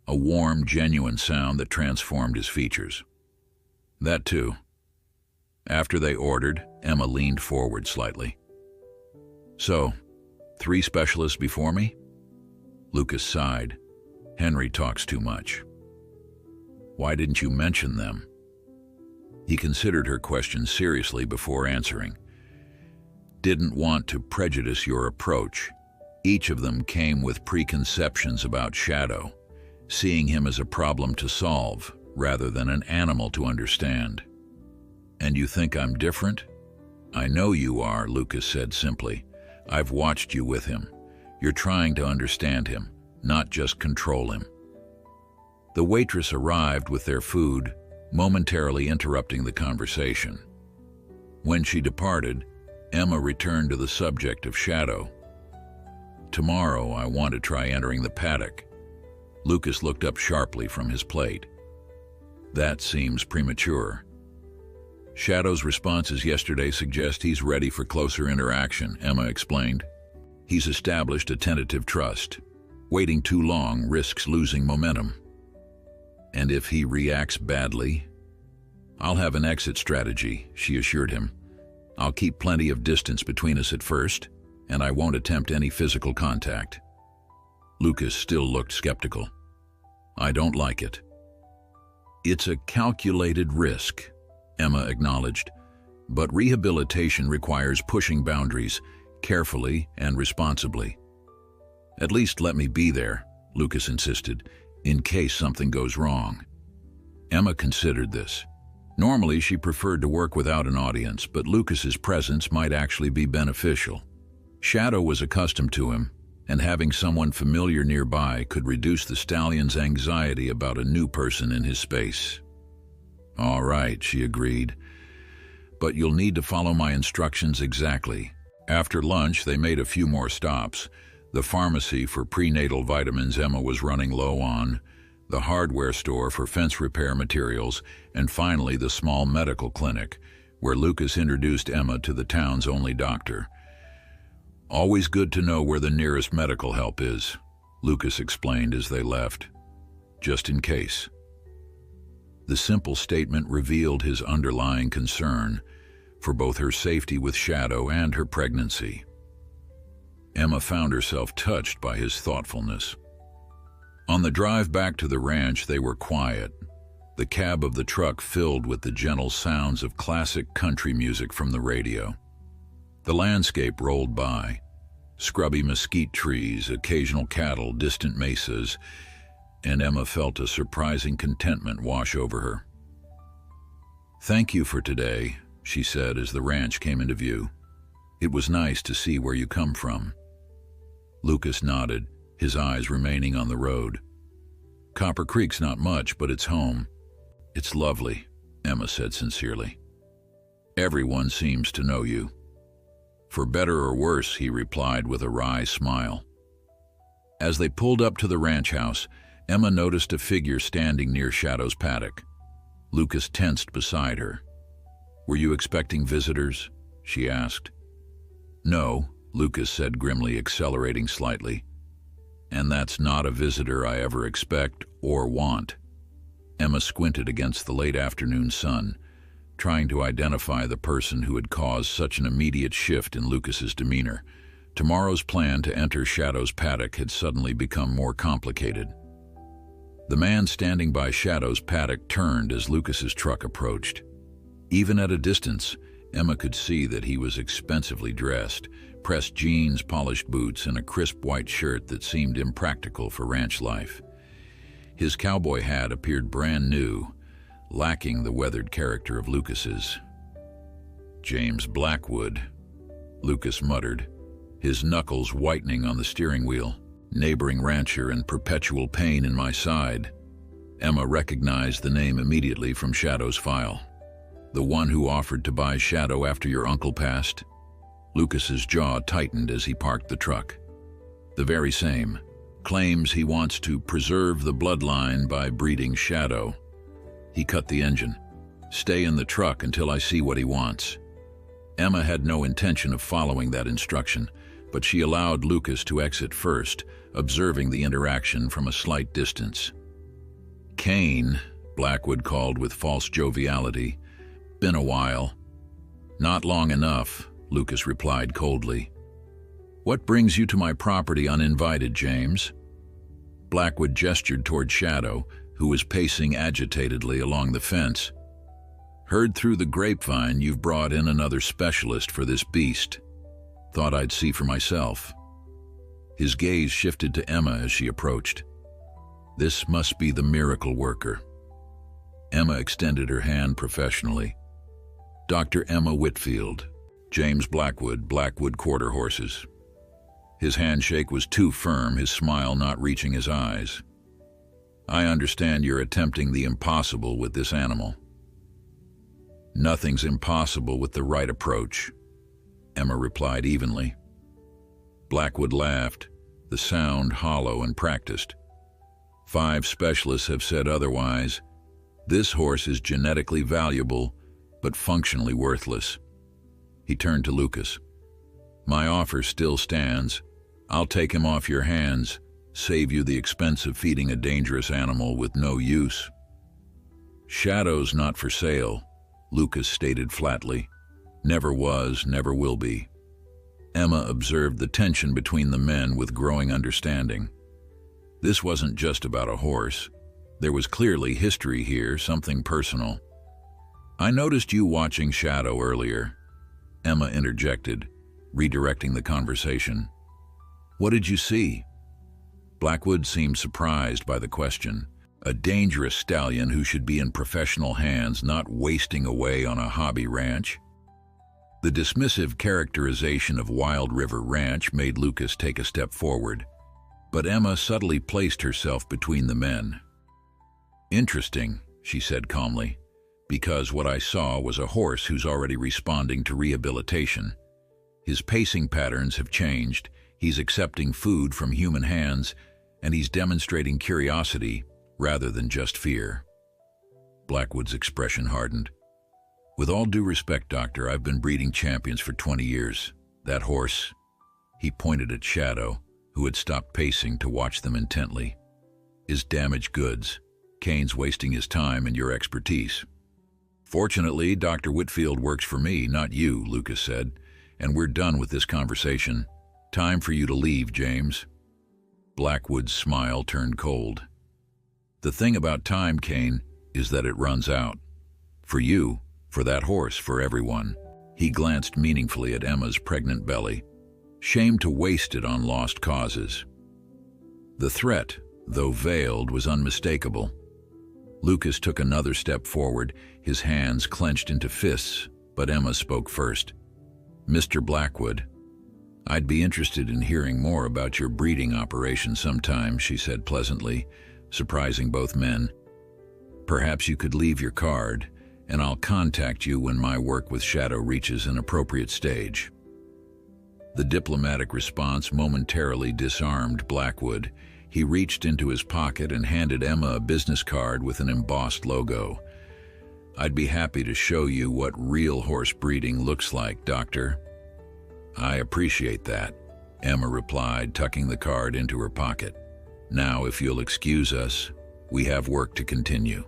a warm, genuine sound that transformed his features. "That too." After they ordered, Emma leaned forward slightly. "So, 3 specialists before me?" Lucas sighed. "Henry talks too much." "Why didn't you mention them?" He considered her question seriously before answering. "Didn't want to prejudice your approach. Each of them came with preconceptions about Shadow, seeing him as a problem to solve rather than an animal to understand." "And you think I'm different?" "I know you are," Lucas said simply. "I've watched you with him. You're trying to understand him, not just control him." The waitress arrived with their food, momentarily interrupting the conversation. When she departed, Emma returned to the subject of Shadow. "Tomorrow I want to try entering the paddock." Lucas looked up sharply from his plate. "That seems premature." "Shadow's responses yesterday suggest he's ready for closer interaction," Emma explained. "He's established a tentative trust. Waiting too long risks losing momentum." "And if he reacts badly?" "I'll have an exit strategy," she assured him. I'll keep plenty of distance between us at first, and I won't attempt any physical contact. Lucas still looked skeptical. I don't like it. It's a calculated risk, Emma acknowledged, but rehabilitation requires pushing boundaries carefully and responsibly. At least let me be there, Lucas insisted, in case something goes wrong. Emma considered this. Normally, she preferred to work without an audience, but Lucas's presence might actually be beneficial. Shadow was accustomed to him, and having someone familiar nearby could reduce the stallion's anxiety about a new person in his space. All right, she agreed, but you'll need to follow my instructions exactly. After lunch, they made a few more stops. The pharmacy for prenatal vitamins Emma was running low on, the hardware store for fence repair materials, and finally the small medical clinic, where Lucas introduced Emma to the town's only doctor. Always good to know where the nearest medical help is, Lucas explained as they left. Just in case. The simple statement revealed his underlying concern for both her safety with Shadow and her pregnancy. Emma found herself touched by his thoughtfulness. On the drive back to the ranch, they were quiet, the cab of the truck filled with the gentle sounds of classic country music from the radio. The landscape rolled by, scrubby mesquite trees, occasional cattle, distant mesas, and Emma felt a surprising contentment wash over her. "Thank you for today," she said as the ranch came into view. "It was nice to see where you come from." Lucas nodded, his eyes remaining on the road. "Copper Creek's not much, but it's home." "It's lovely," Emma said sincerely. "Everyone seems to know you." "For better or worse," he replied with a wry smile. As they pulled up to the ranch house, Emma noticed a figure standing near Shadow's paddock. Lucas tensed beside her. "Were you expecting visitors?" she asked. "No," Lucas said grimly, accelerating slightly. "And that's not a visitor I ever expect or want." Emma squinted against the late afternoon sun, trying to identify the person who had caused such an immediate shift in Lucas's demeanor. Tomorrow's plan to enter Shadow's paddock had suddenly become more complicated. The man standing by Shadow's paddock turned as Lucas's truck approached. Even at a distance, Emma could see that he was expensively dressed, pressed jeans, polished boots, and a crisp white shirt that seemed impractical for ranch life. His cowboy hat appeared brand new, lacking the weathered character of Lucas's. "James Blackwood," Lucas muttered, his knuckles whitening on the steering wheel. "Neighboring rancher in perpetual pain in my side." Emma recognized the name immediately from Shadow's file. "The one who offered to buy Shadow after your uncle passed?" Lucas's jaw tightened as he parked the truck. "The very same. Claims he wants to preserve the bloodline by breeding Shadow." He cut the engine. "Stay in the truck until I see what he wants." Emma had no intention of following that instruction, but she allowed Lucas to exit first, observing the interaction from a slight distance. "Kane," Blackwood called with false joviality. "Been a while." "Not long enough," Lucas replied coldly. "What brings you to my property uninvited, James?" Blackwood gestured toward Shadow, who was pacing agitatedly along the fence. "Heard through the grapevine you've brought in another specialist for this beast. Thought I'd see for myself." His gaze shifted to Emma as she approached. "This must be the miracle worker." Emma extended her hand professionally. "Dr. Emma Whitfield, James Blackwood, Blackwood Quarter Horses." His handshake was too firm, his smile not reaching his eyes. "I understand you're attempting the impossible with this animal." "Nothing's impossible with the right approach," Emma replied evenly. Blackwood laughed, the sound hollow and practiced. 5 specialists have said otherwise. This horse is genetically valuable, but functionally worthless. He turned to Lucas. "My offer still stands. I'll take him off your hands, save you the expense of feeding a dangerous animal with no use." "Shadow's not for sale," Lucas stated flatly. Never was, never will be. Emma observed the tension between the men with growing understanding. This wasn't just about a horse. There was clearly history here, something personal. "I noticed you watching Shadow earlier," Emma interjected, redirecting the conversation. "What did you see?" Blackwood seemed surprised by the question. A dangerous stallion who should be in professional hands, not wasting away on a hobby ranch. The dismissive characterization of Wild River Ranch made Lucas take a step forward, but Emma subtly placed herself between the men. "Interesting," she said calmly, "because what I saw was a horse who's already responding to rehabilitation. His pacing patterns have changed, he's accepting food from human hands, and he's demonstrating curiosity rather than just fear." Blackwood's expression hardened. "With all due respect, Doctor, I've been breeding champions for 20 years. That horse," he pointed at Shadow, who had stopped pacing to watch them intently, "is damaged goods. Kane's wasting his time and your expertise." "Fortunately, Dr. Whitfield works for me, not you," Lucas said, "and we're done with this conversation. Time for you to leave, James." Blackwood's smile turned cold. "The thing about time, Kane, is that it runs out. For you, for that horse, for everyone." He glanced meaningfully at Emma's pregnant belly. "Shame to waste it on lost causes." The threat, though veiled, was unmistakable. Lucas took another step forward, his hands clenched into fists, but Emma spoke first. "Mr. Blackwood, I'd be interested in hearing more about your breeding operation sometime," she said pleasantly, surprising both men. "Perhaps you could leave your card, and I'll contact you when my work with Shadow reaches an appropriate stage." The diplomatic response momentarily disarmed Blackwood. He reached into his pocket and handed Emma a business card with an embossed logo. "I'd be happy to show you what real horse breeding looks like, Doctor." "I appreciate that," Emma replied, tucking the card into her pocket. "Now, if you'll excuse us, we have work to continue."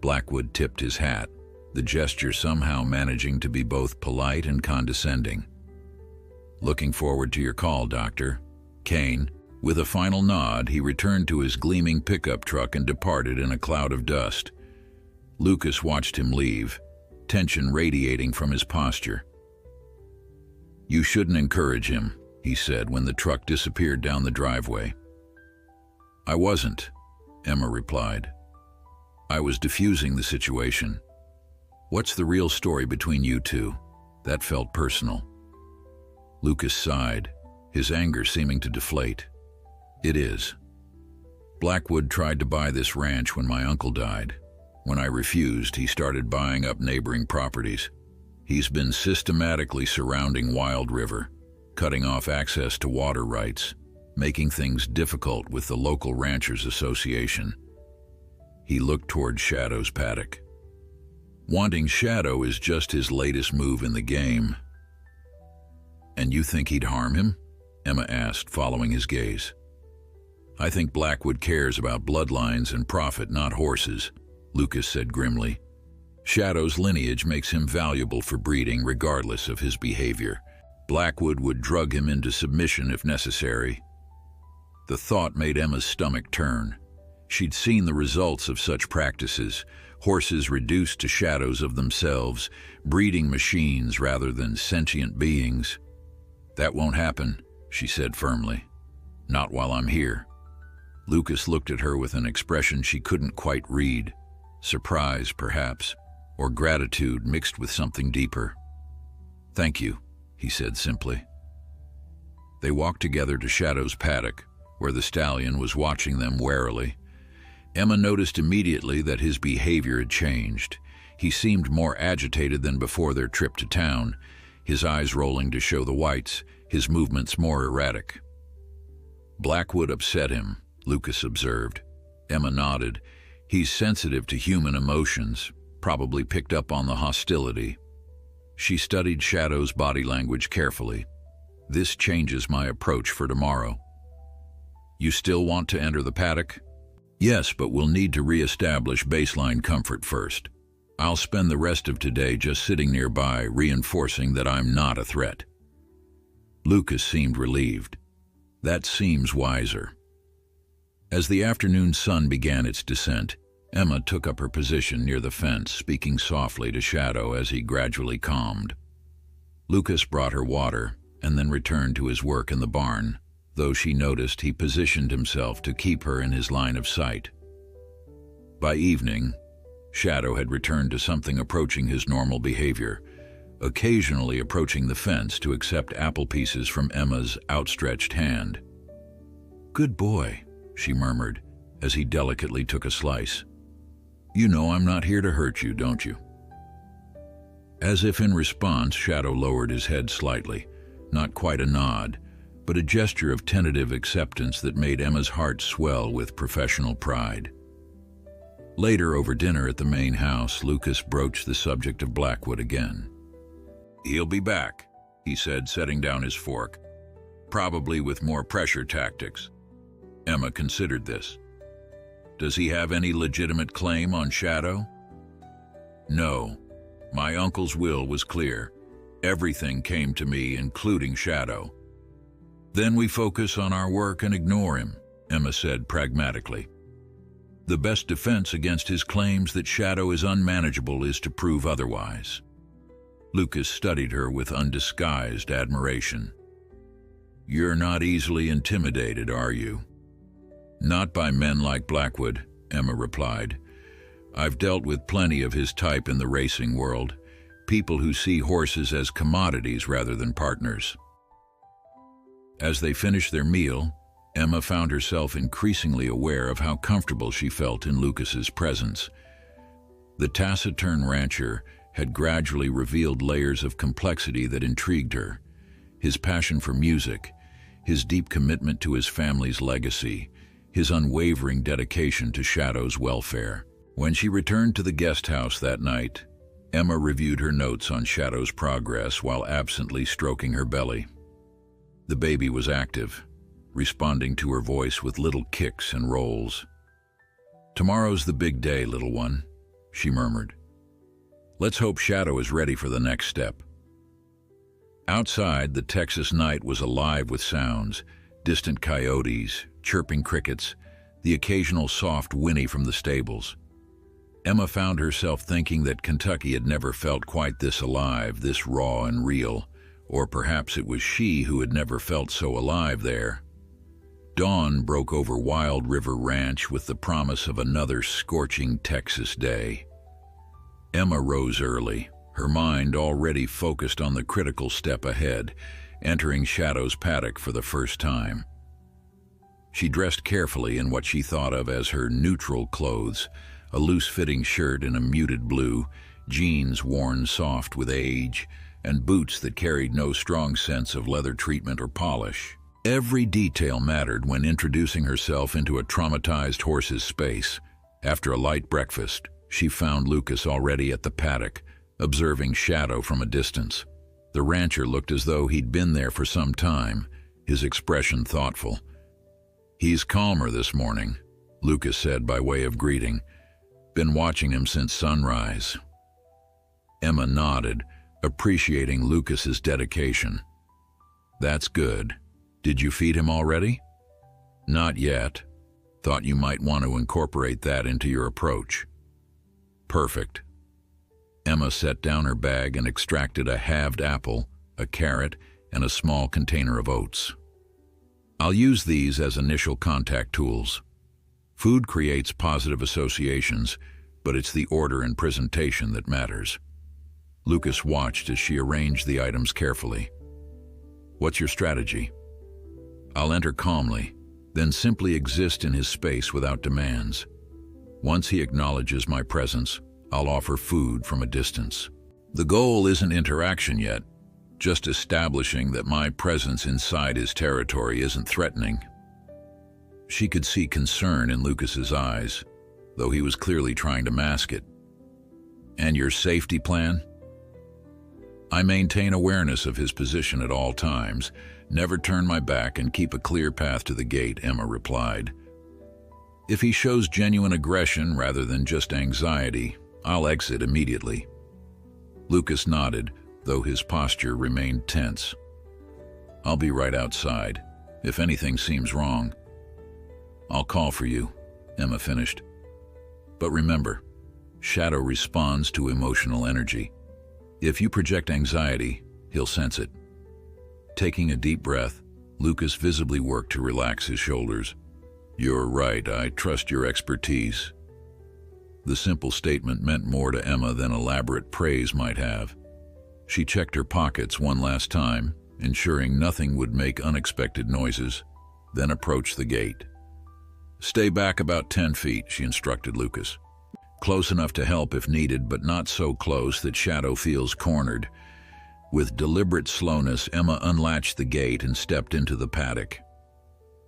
Blackwood tipped his hat, the gesture somehow managing to be both polite and condescending. "Looking forward to your call, Doctor." Kane, with a final nod, he returned to his gleaming pickup truck and departed in a cloud of dust. Lucas watched him leave, tension radiating from his posture. "You shouldn't encourage him," he said when the truck disappeared down the driveway. "I wasn't," Emma replied. "I was diffusing the situation. What's the real story between you two?" That felt personal. Lucas sighed, his anger seeming to deflate. "It is. Blackwood tried to buy this ranch when my uncle died. When I refused, he started buying up neighboring properties. He's been systematically surrounding Wild River, cutting off access to water rights, making things difficult with the local Ranchers Association." He looked toward Shadow's paddock. "Wanting Shadow is just his latest move in the game." "And you think he'd harm him?" Emma asked, following his gaze. "I think Blackwood cares about bloodlines and profit, not horses," Lucas said grimly. "Shadow's lineage makes him valuable for breeding regardless of his behavior. Blackwood would drug him into submission if necessary." The thought made Emma's stomach turn. She'd seen the results of such practices, horses reduced to shadows of themselves, breeding machines rather than sentient beings. "That won't happen," she said firmly. "Not while I'm here." Lucas looked at her with an expression she couldn't quite read. Surprise, perhaps, or gratitude mixed with something deeper. "Thank you," he said simply. They walked together to Shadow's paddock, where the stallion was watching them warily. Emma noticed immediately that his behavior had changed. He seemed more agitated than before their trip to town, his eyes rolling to show the whites, his movements more erratic. "Blackwood upset him," Lucas observed. Emma nodded. "He's sensitive to human emotions, probably picked up on the hostility." She studied Shadow's body language carefully. "This changes my approach for tomorrow." "You still want to enter the paddock?" "Yes, but we'll need to re-establish baseline comfort first." I'll spend the rest of today just sitting nearby, reinforcing that I'm not a threat." Lucas seemed relieved. That seems wiser. As the afternoon sun began its descent, Emma took up her position near the fence, speaking softly to Shadow as he gradually calmed. Lucas brought her water and then returned to his work in the barn, though she noticed he positioned himself to keep her in his line of sight. By evening, Shadow had returned to something approaching his normal behavior, occasionally approaching the fence to accept apple pieces from Emma's outstretched hand. "Good boy," she murmured as he delicately took a slice. "You know I'm not here to hurt you, don't you?" As if in response, Shadow lowered his head slightly, not quite a nod, but a gesture of tentative acceptance that made Emma's heart swell with professional pride. Later, over dinner at the main house, Lucas broached the subject of Blackwood again. "He'll be back," he said, setting down his fork, "probably with more pressure tactics." Emma considered this. "Does he have any legitimate claim on Shadow?" "No. My uncle's will was clear. Everything came to me, including Shadow." "Then we focus on our work and ignore him," Emma said pragmatically. "The best defense against his claims that Shadow is unmanageable is to prove otherwise." Lucas studied her with undisguised admiration. "You're not easily intimidated, are you?" "Not by men like Blackwood," Emma replied. "I've dealt with plenty of his type in the racing world, people who see horses as commodities rather than partners." As they finished their meal, Emma found herself increasingly aware of how comfortable she felt in Lucas's presence. The taciturn rancher had gradually revealed layers of complexity that intrigued her. His passion for music, his deep commitment to his family's legacy, his unwavering dedication to Shadow's welfare. When she returned to the guest house that night, Emma reviewed her notes on Shadow's progress while absently stroking her belly. The baby was active, responding to her voice with little kicks and rolls. "Tomorrow's the big day, little one," she murmured. "Let's hope Shadow is ready for the next step." Outside, the Texas night was alive with sounds: distant coyotes, chirping crickets, the occasional soft whinny from the stables. Emma found herself thinking that Kentucky had never felt quite this alive, this raw and real, or perhaps it was she who had never felt so alive there. Dawn broke over Wild River Ranch with the promise of another scorching Texas day. Emma rose early, her mind already focused on the critical step ahead, entering Shadow's paddock for the first time. She dressed carefully in what she thought of as her neutral clothes, a loose-fitting shirt in a muted blue, jeans worn soft with age, and boots that carried no strong sense of leather treatment or polish. Every detail mattered when introducing herself into a traumatized horse's space. After a light breakfast, she found Lucas already at the paddock, observing Shadow from a distance. The rancher looked as though he'd been there for some time, his expression thoughtful. "He's calmer this morning," Lucas said by way of greeting. "Been watching him since sunrise." Emma nodded, appreciating Lucas's dedication. "That's good. Did you feed him already?" "Not yet. Thought you might want to incorporate that into your approach." "Perfect." Emma set down her bag and extracted a halved apple, a carrot, and a small container of oats. "I'll use these as initial contact tools. Food creates positive associations, but it's the order and presentation that matters." Lucas watched as she arranged the items carefully. "What's your strategy?" "I'll enter calmly, then simply exist in his space without demands. Once he acknowledges my presence, I'll offer food from a distance. The goal isn't interaction yet, just establishing that my presence inside his territory isn't threatening." She could see concern in Lucas's eyes, though he was clearly trying to mask it. "And your safety plan?" "I maintain awareness of his position at all times, never turn my back, and keep a clear path to the gate," Emma replied. "If he shows genuine aggression rather than just anxiety, I'll exit immediately. Lucas nodded, though his posture remained tense. I'll be right outside. If anything seems wrong, I'll call for you, Emma finished. But remember, Shadow responds to emotional energy. If you project anxiety, he'll sense it. Taking a deep breath, Lucas visibly worked to relax his shoulders. You're right, I trust your expertise. The simple statement meant more to Emma than elaborate praise might have. She checked her pockets one last time, ensuring nothing would make unexpected noises, then approached the gate. Stay back about 10 feet, she instructed Lucas. Close enough to help if needed, but not so close that Shadow feels cornered. With deliberate slowness, Emma unlatched the gate and stepped into the paddock.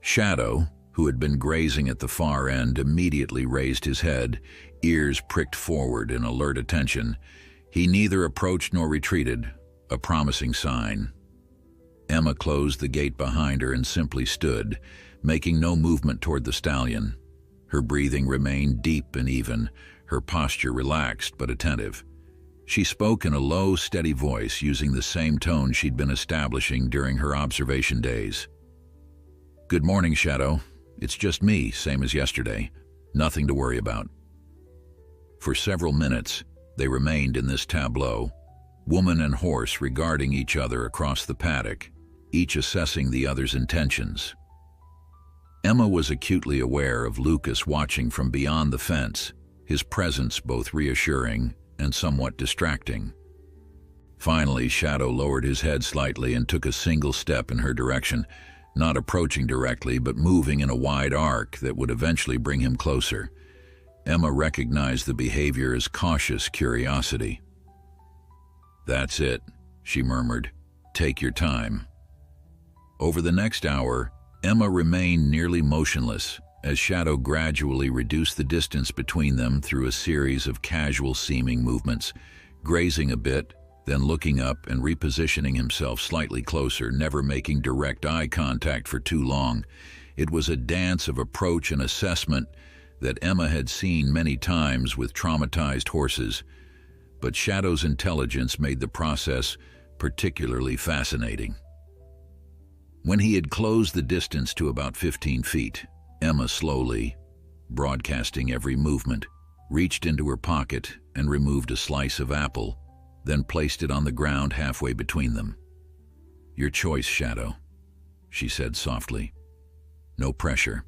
Shadow, who had been grazing at the far end, immediately raised his head, ears pricked forward in alert attention. He neither approached nor retreated, a promising sign. Emma closed the gate behind her and simply stood, making no movement toward the stallion. Her breathing remained deep and even, her posture relaxed but attentive. She spoke in a low, steady voice, using the same tone she'd been establishing during her observation days. Good morning, Shadow. It's just me, same as yesterday. Nothing to worry about. For several minutes, they remained in this tableau, woman and horse regarding each other across the paddock, each assessing the other's intentions. Emma was acutely aware of Lucas watching from beyond the fence, his presence both reassuring and somewhat distracting. Finally, Shadow lowered his head slightly and took a single step in her direction, not approaching directly, but moving in a wide arc that would eventually bring him closer. Emma recognized the behavior as cautious curiosity. That's it, she murmured. Take your time. Over the next hour, Emma remained nearly motionless as Shadow gradually reduced the distance between them through a series of casual-seeming movements, grazing a bit, then looking up and repositioning himself slightly closer, never making direct eye contact for too long. It was a dance of approach and assessment that Emma had seen many times with traumatized horses, but Shadow's intelligence made the process particularly fascinating. When he had closed the distance to about 15 feet, Emma slowly, broadcasting every movement, reached into her pocket and removed a slice of apple, then placed it on the ground halfway between them. Your choice, Shadow, she said softly. No pressure.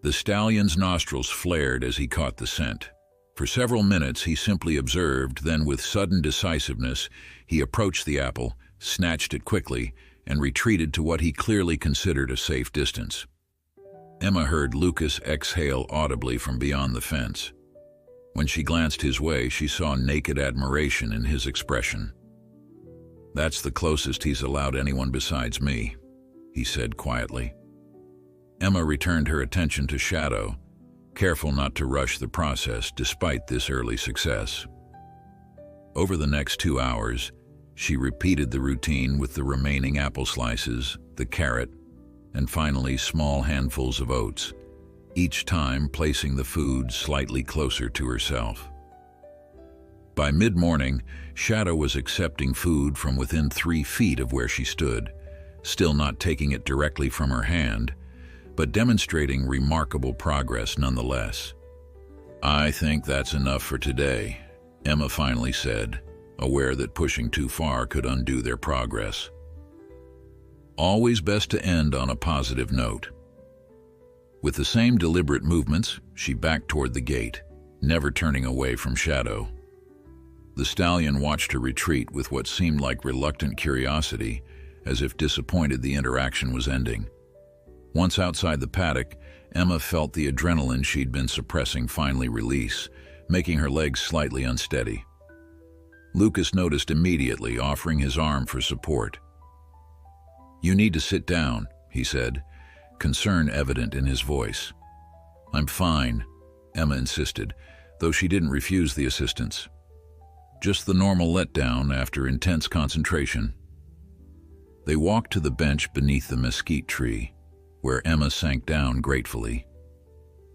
The stallion's nostrils flared as he caught the scent. For several minutes he simply observed, then with sudden decisiveness, he approached the apple, snatched it quickly, and retreated to what he clearly considered a safe distance. Emma heard Lucas exhale audibly from beyond the fence. When she glanced his way, she saw naked admiration in his expression. That's the closest he's allowed anyone besides me, he said quietly. Emma returned her attention to Shadow, careful not to rush the process despite this early success. Over the next 2 hours, she repeated the routine with the remaining apple slices, the carrot, and finally small handfuls of oats, each time placing the food slightly closer to herself. By mid-morning, Shadow was accepting food from within 3 feet of where she stood, still not taking it directly from her hand, but demonstrating remarkable progress nonetheless. I think that's enough for today, Emma finally said, aware that pushing too far could undo their progress. Always best to end on a positive note. With the same deliberate movements, she backed toward the gate, never turning away from Shadow. The stallion watched her retreat with what seemed like reluctant curiosity, as if disappointed the interaction was ending. Once outside the paddock, Emma felt the adrenaline she'd been suppressing finally release, making her legs slightly unsteady. Lucas noticed immediately, offering his arm for support. You need to sit down, he said, concern evident in his voice. I'm fine, Emma insisted, though she didn't refuse the assistance. Just the normal letdown after intense concentration. They walked to the bench beneath the mesquite tree, where Emma sank down gratefully.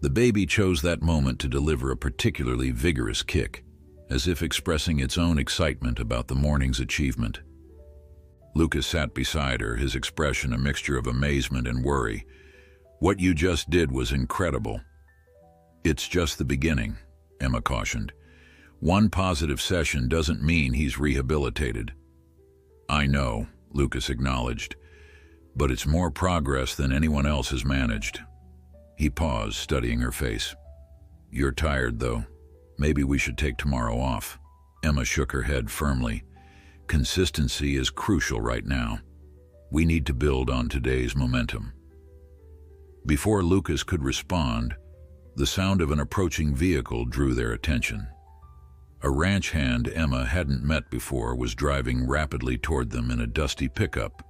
The baby chose that moment to deliver a particularly vigorous kick, as if expressing its own excitement about the morning's achievement. Lucas sat beside her, his expression a mixture of amazement and worry. "What you just did was incredible." "It's just the beginning," Emma cautioned. "One positive session doesn't mean he's rehabilitated." "I know," Lucas acknowledged, "but it's more progress than anyone else has managed." He paused, studying her face. "You're tired, though. Maybe we should take tomorrow off." Emma shook her head firmly. "Consistency is crucial right now. We need to build on today's momentum." Before Lucas could respond, the sound of an approaching vehicle drew their attention. A ranch hand Emma hadn't met before was driving rapidly toward them in a dusty pickup.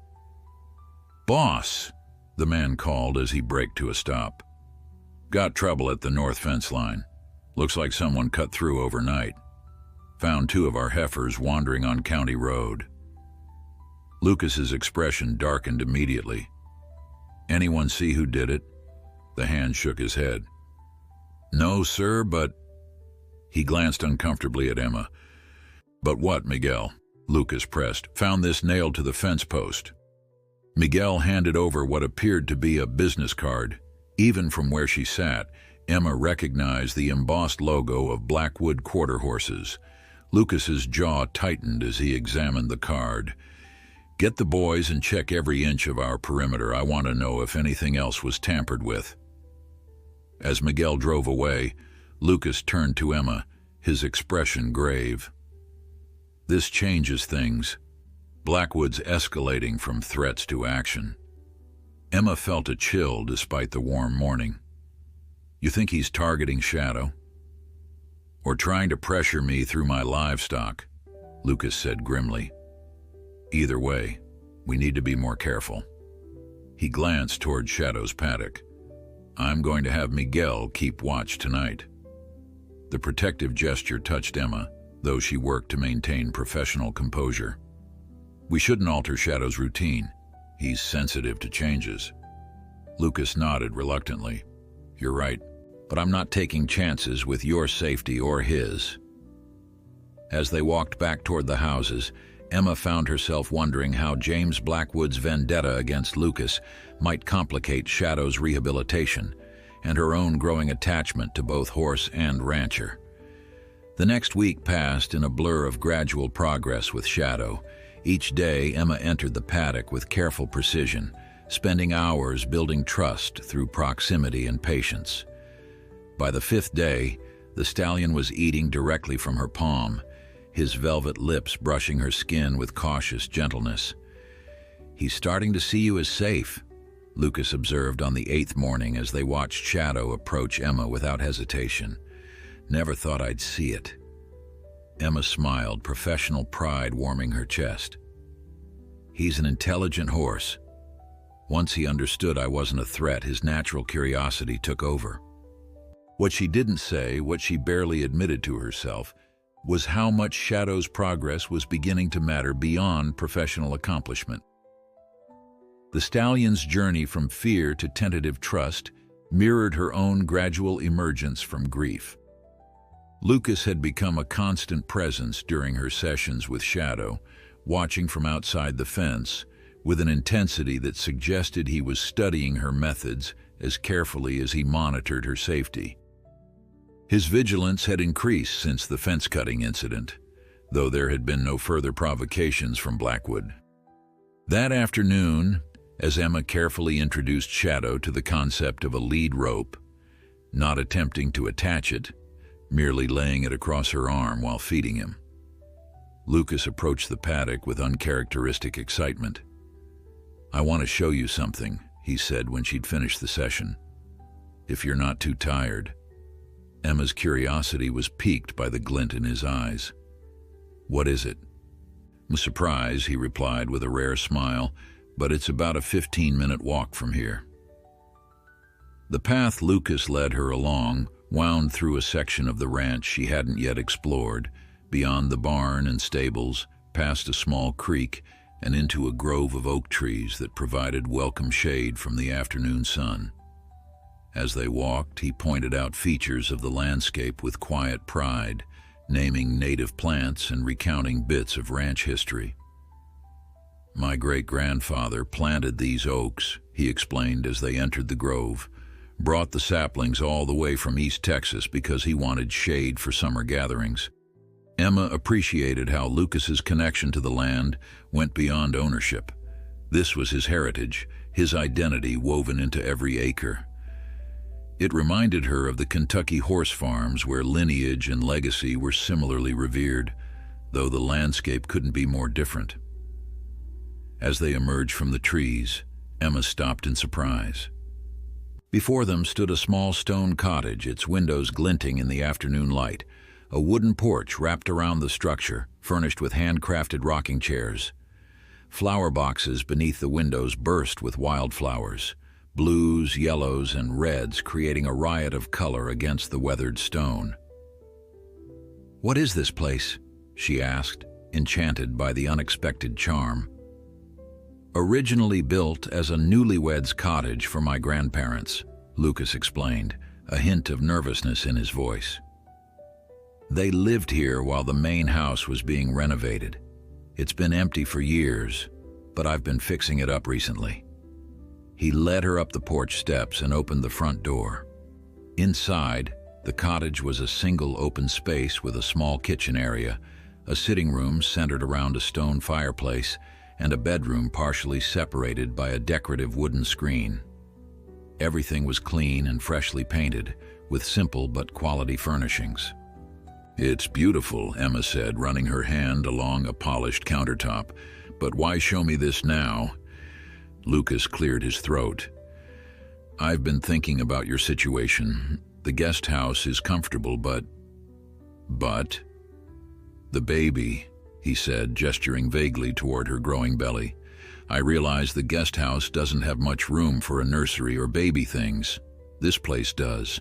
"Boss!" the man called as he braked to a stop. "Got trouble at the north fence line. Looks like someone cut through overnight. Found 2 of our heifers wandering on County Road." Lucas's expression darkened immediately. "Anyone see who did it?" The hand shook his head. "No, sir, but..." He glanced uncomfortably at Emma. "But what, Miguel?" Lucas pressed. "Found this nailed to the fence post." Miguel handed over what appeared to be a business card. Even from where she sat, Emma recognized the embossed logo of Blackwood Quarter Horses. Lucas's jaw tightened as he examined the card. "Get the boys and check every inch of our perimeter. I want to know if anything else was tampered with." As Miguel drove away, Lucas turned to Emma, his expression grave. "This changes things. Blackwood's escalating from threats to action." Emma felt a chill despite the warm morning. "You think he's targeting Shadow? Or trying to pressure me through my livestock?" Lucas said grimly. "Either way, we need to be more careful." He glanced toward Shadow's paddock. "I'm going to have Miguel keep watch tonight." The protective gesture touched Emma, though she worked to maintain professional composure. "We shouldn't alter Shadow's routine. He's sensitive to changes." Lucas nodded reluctantly. "You're right, but I'm not taking chances with your safety or his." As they walked back toward the houses, Emma found herself wondering how James Blackwood's vendetta against Lucas might complicate Shadow's rehabilitation and her own growing attachment to both horse and rancher. The next week passed in a blur of gradual progress with Shadow. Each day, Emma entered the paddock with careful precision, spending hours building trust through proximity and patience. By the 5th day, the stallion was eating directly from her palm, his velvet lips brushing her skin with cautious gentleness. "He's starting to see you as safe," Lucas observed on the 8th morning as they watched Shadow approach Emma without hesitation. "Never thought I'd see it." Emma smiled, professional pride warming her chest. "He's an intelligent horse. Once he understood I wasn't a threat, his natural curiosity took over." What she didn't say, what she barely admitted to herself, was how much Shadow's progress was beginning to matter beyond professional accomplishment. The stallion's journey from fear to tentative trust mirrored her own gradual emergence from grief. Lucas had become a constant presence during her sessions with Shadow, watching from outside the fence, with an intensity that suggested he was studying her methods as carefully as he monitored her safety. His vigilance had increased since the fence-cutting incident, though there had been no further provocations from Blackwood. That afternoon, as Emma carefully introduced Shadow to the concept of a lead rope, not attempting to attach it, merely laying it across her arm while feeding him, Lucas approached the paddock with uncharacteristic excitement. "I want to show you something," he said when she'd finished the session. "If you're not too tired." Emma's curiosity was piqued by the glint in his eyes. "What is it?" "I'm surprised," he replied with a rare smile, "but it's about a 15-minute walk from here." The path Lucas led her along wound through a section of the ranch she hadn't yet explored, beyond the barn and stables, past a small creek, and into a grove of oak trees that provided welcome shade from the afternoon sun. As they walked, he pointed out features of the landscape with quiet pride, naming native plants and recounting bits of ranch history. "My great-grandfather planted these oaks," he explained as they entered the grove, "brought the saplings all the way from East Texas because he wanted shade for summer gatherings." Emma appreciated how Lucas's connection to the land went beyond ownership. This was his heritage, his identity woven into every acre. It reminded her of the Kentucky horse farms where lineage and legacy were similarly revered, though the landscape couldn't be more different. As they emerged from the trees, Emma stopped in surprise. Before them stood a small stone cottage, its windows glinting in the afternoon light, a wooden porch wrapped around the structure, furnished with handcrafted rocking chairs. Flower boxes beneath the windows burst with wildflowers, blues, yellows, and reds creating a riot of color against the weathered stone. "What is this place?" she asked, enchanted by the unexpected charm. "Originally built as a newlyweds cottage for my grandparents," Lucas explained, a hint of nervousness in his voice. "They lived here while the main house was being renovated. It's been empty for years, but I've been fixing it up recently." He led her up the porch steps and opened the front door. Inside, the cottage was a single open space with a small kitchen area, a sitting room centered around a stone fireplace, and a bedroom partially separated by a decorative wooden screen. Everything was clean and freshly painted, with simple but quality furnishings. "It's beautiful," Emma said, running her hand along a polished countertop. "But why show me this now?" Lucas cleared his throat. "I've been thinking about your situation. The guest house is comfortable, but... The baby," he said, gesturing vaguely toward her growing belly. "I realize the guest house doesn't have much room for a nursery or baby things. This place does."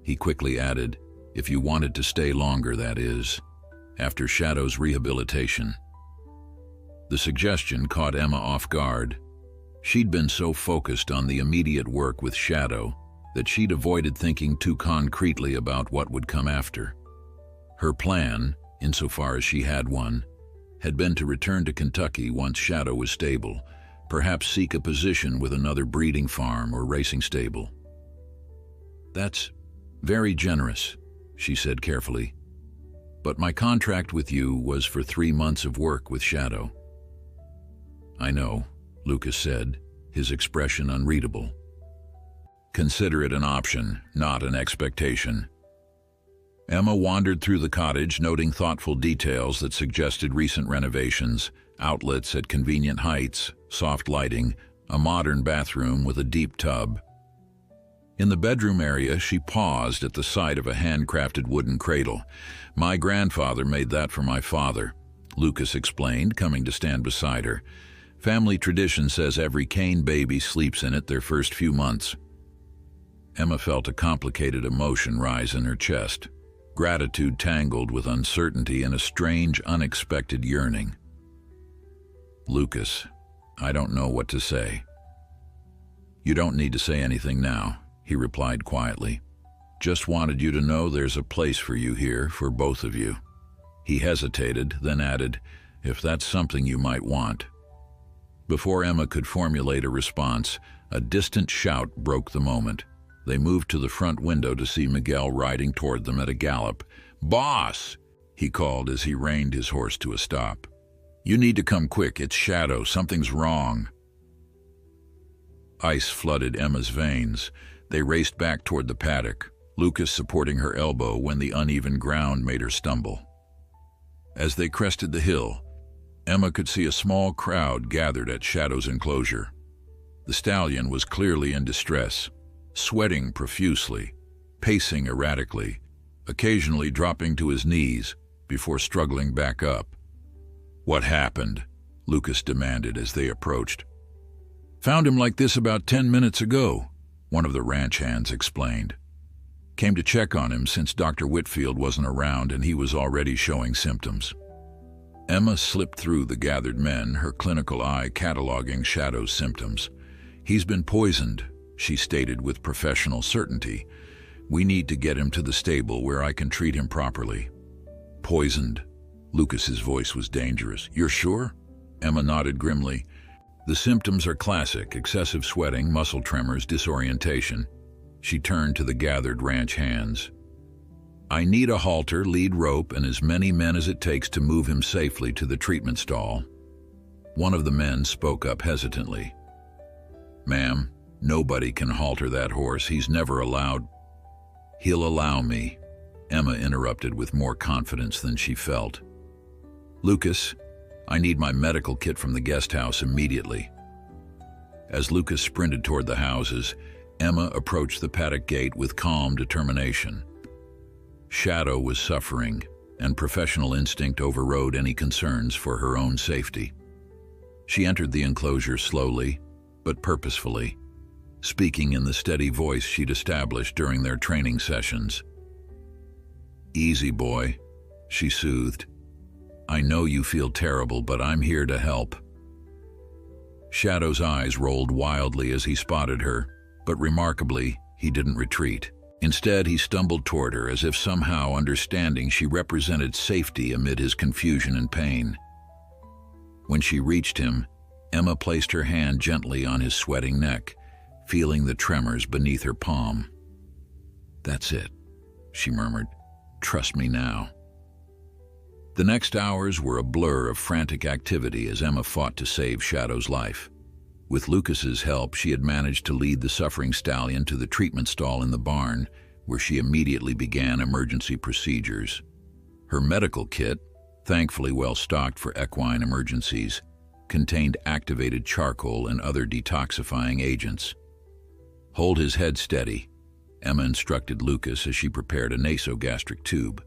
He quickly added, "If you wanted to stay longer, that is, after Shadow's rehabilitation." The suggestion caught Emma off guard. She'd been so focused on the immediate work with Shadow that she'd avoided thinking too concretely about what would come after. Her plan, insofar as she had one, had been to return to Kentucky once Shadow was stable, perhaps seek a position with another breeding farm or racing stable. "That's very generous," she said carefully, "but my contract with you was for 3 months of work with Shadow." "I know," Lucas said, his expression unreadable. "Consider it an option, not an expectation." Emma wandered through the cottage, noting thoughtful details that suggested recent renovations, outlets at convenient heights, soft lighting, a modern bathroom with a deep tub. In the bedroom area, she paused at the sight of a handcrafted wooden cradle. "My grandfather made that for my father," Lucas explained, coming to stand beside her. "Family tradition says every Kane baby sleeps in it their first few months." Emma felt a complicated emotion rise in her chest, gratitude tangled with uncertainty and a strange, unexpected yearning. "Lucas, I don't know what to say." "You don't need to say anything now," he replied quietly. "Just wanted you to know there's a place for you here, for both of you." He hesitated, then added, "If that's something you might want." Before Emma could formulate a response, a distant shout broke the moment. They moved to the front window to see Miguel riding toward them at a gallop. "Boss!" he called as he reined his horse to a stop. "You need to come quick. It's Shadow. Something's wrong." Ice flooded Emma's veins. They raced back toward the paddock, Lucas supporting her elbow when the uneven ground made her stumble. As they crested the hill, Emma could see a small crowd gathered at Shadow's enclosure. The stallion was clearly in distress, sweating profusely, pacing erratically, occasionally dropping to his knees before struggling back up. "What happened?" Lucas demanded as they approached. "Found him like this about 10 minutes ago," one of the ranch hands explained. "Came to check on him since Dr. Whitfield wasn't around and he was already showing symptoms." Emma slipped through the gathered men, her clinical eye cataloging Shadow's symptoms. "He's been poisoned," she stated with professional certainty. "We need to get him to the stable where I can treat him properly." "Poisoned." Lucas's voice was dangerous. "You're sure?" Emma nodded grimly. "The symptoms are classic: excessive sweating, muscle tremors, disorientation." She turned to the gathered ranch hands. "I need a halter, lead rope, and as many men as it takes to move him safely to the treatment stall." One of the men spoke up hesitantly. "Ma'am, nobody can halter that horse. He's never allowed." "He'll allow me," Emma interrupted with more confidence than she felt. "Lucas, I need my medical kit from the guest house immediately." As Lucas sprinted toward the houses, Emma approached the paddock gate with calm determination. Shadow was suffering, and professional instinct overrode any concerns for her own safety. She entered the enclosure slowly, but purposefully, speaking in the steady voice she'd established during their training sessions. "Easy, boy," she soothed. "I know you feel terrible, but I'm here to help." Shadow's eyes rolled wildly as he spotted her, but remarkably, he didn't retreat. Instead, he stumbled toward her as if somehow understanding she represented safety amid his confusion and pain. When she reached him, Emma placed her hand gently on his sweating neck, feeling the tremors beneath her palm. "That's it," she murmured. "Trust me now." The next hours were a blur of frantic activity as Emma fought to save Shadow's life. With Lucas's help, she had managed to lead the suffering stallion to the treatment stall in the barn, where she immediately began emergency procedures. Her medical kit, thankfully well stocked for equine emergencies, contained activated charcoal and other detoxifying agents. "Hold his head steady," Emma instructed Lucas as she prepared a nasogastric tube.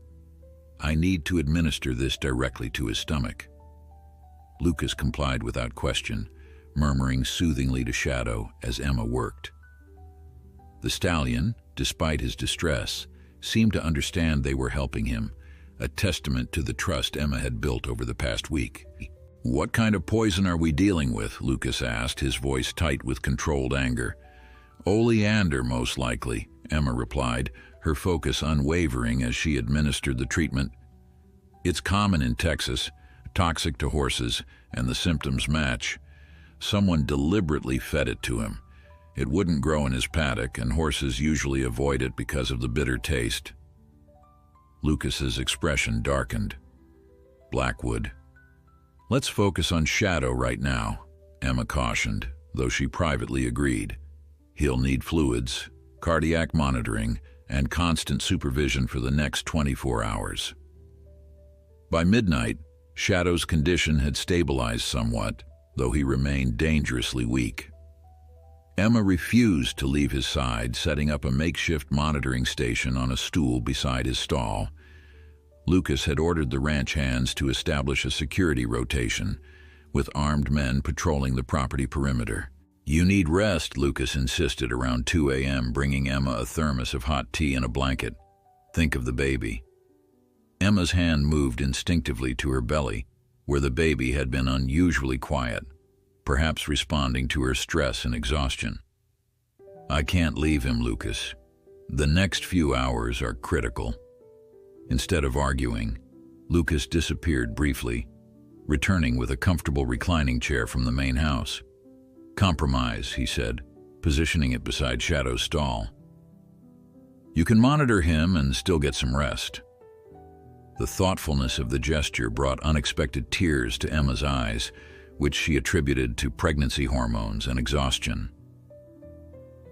"I need to administer this directly to his stomach." Lucas complied without question, murmuring soothingly to Shadow as Emma worked. The stallion, despite his distress, seemed to understand they were helping him, a testament to the trust Emma had built over the past week. "What kind of poison are we dealing with?" Lucas asked, his voice tight with controlled anger. "Oleander, most likely," Emma replied, her focus unwavering as she administered the treatment. "It's common in Texas, toxic to horses, and the symptoms match. Someone deliberately fed it to him. It wouldn't grow in his paddock, and horses usually avoid it because of the bitter taste." Lucas's expression darkened. "Blackwood." "Let's focus on Shadow right now," Emma cautioned, though she privately agreed. "He'll need fluids, cardiac monitoring, and constant supervision for the next 24 hours." By midnight, Shadow's condition had stabilized somewhat, though he remained dangerously weak. Emma refused to leave his side, setting up a makeshift monitoring station on a stool beside his stall. Lucas had ordered the ranch hands to establish a security rotation, with armed men patrolling the property perimeter. "You need rest," Lucas insisted around 2 a.m., bringing Emma a thermos of hot tea and a blanket. "Think of the baby." Emma's hand moved instinctively to her belly, where the baby had been unusually quiet, perhaps responding to her stress and exhaustion. "I can't leave him, Lucas. The next few hours are critical." Instead of arguing, Lucas disappeared briefly, returning with a comfortable reclining chair from the main house. "Compromise," he said, positioning it beside Shadow's stall. "You can monitor him and still get some rest." The thoughtfulness of the gesture brought unexpected tears to Emma's eyes, which she attributed to pregnancy hormones and exhaustion.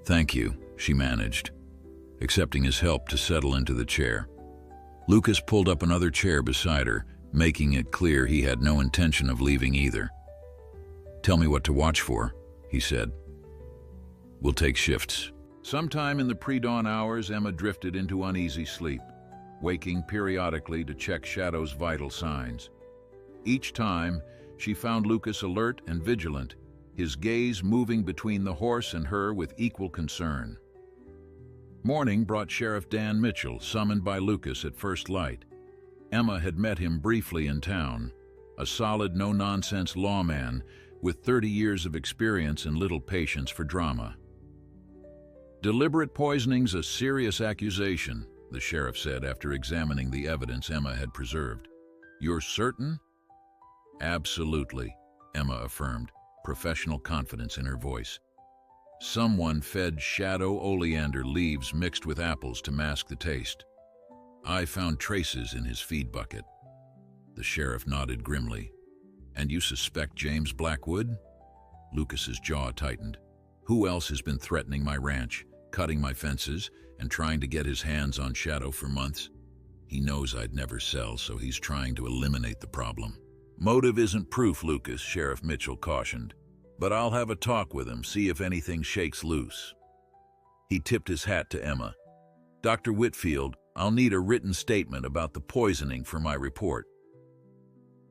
"Thank you," she managed, accepting his help to settle into the chair. Lucas pulled up another chair beside her, making it clear he had no intention of leaving either. "Tell me what to watch for," he said. "We'll take shifts." Sometime in the pre-dawn hours, Emma drifted into uneasy sleep, waking periodically to check Shadow's vital signs. Each time, she found Lucas alert and vigilant, his gaze moving between the horse and her with equal concern. Morning brought Sheriff Dan Mitchell, summoned by Lucas at first light. Emma had met him briefly in town, a solid, no-nonsense lawman with 30 years of experience and little patience for drama. Deliberate poisoning's a serious accusation, the sheriff said after examining the evidence Emma had preserved. You're certain? Absolutely, Emma affirmed, professional confidence in her voice. Someone fed Shadow oleander leaves mixed with apples to mask the taste. I found traces in his feed bucket. The sheriff nodded grimly. And you suspect James Blackwood? Lucas's jaw tightened. Who else has been threatening my ranch, cutting my fences, and trying to get his hands on Shadow for months? He knows I'd never sell, so he's trying to eliminate the problem. Motive isn't proof, Lucas, Sheriff Mitchell cautioned. But I'll have a talk with him, see if anything shakes loose. He tipped his hat to Emma. Dr. Whitfield, I'll need a written statement about the poisoning for my report.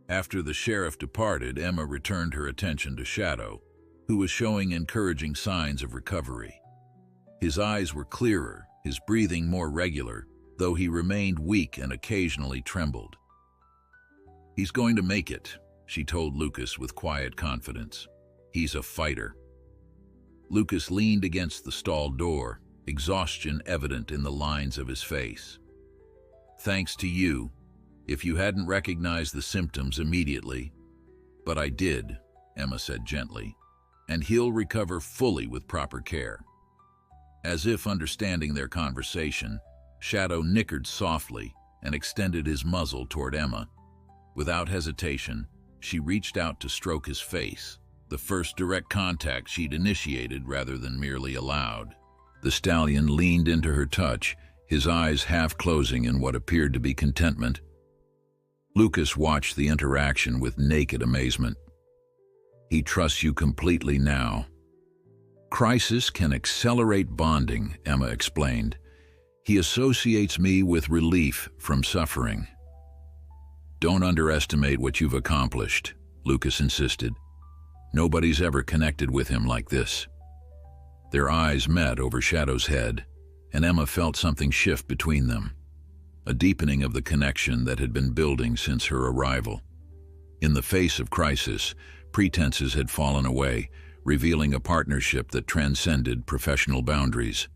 After the sheriff departed, Emma returned her attention to Shadow, who was showing encouraging signs of recovery. His eyes were clearer, his breathing more regular, though he remained weak and occasionally trembled. He's going to make it, she told Lucas with quiet confidence. He's a fighter. Lucas leaned against the stall door, exhaustion evident in the lines of his face. Thanks to you. If you hadn't recognized the symptoms immediately. But I did, Emma said gently, and he'll recover fully with proper care. As if understanding their conversation, Shadow nickered softly and extended his muzzle toward Emma. Without hesitation, she reached out to stroke his face, the first direct contact she'd initiated rather than merely allowed. The stallion leaned into her touch, his eyes half closing in what appeared to be contentment. Lucas watched the interaction with naked amazement. He trusts you completely now. Crisis can accelerate bonding, Emma explained. He associates me with relief from suffering. Don't underestimate what you've accomplished, Lucas insisted. Nobody's ever connected with him like this. Their eyes met over Shadow's head, and Emma felt something shift between them. A deepening of the connection that had been building since her arrival. In the face of crisis, pretenses had fallen away, revealing a partnership that transcended professional boundaries.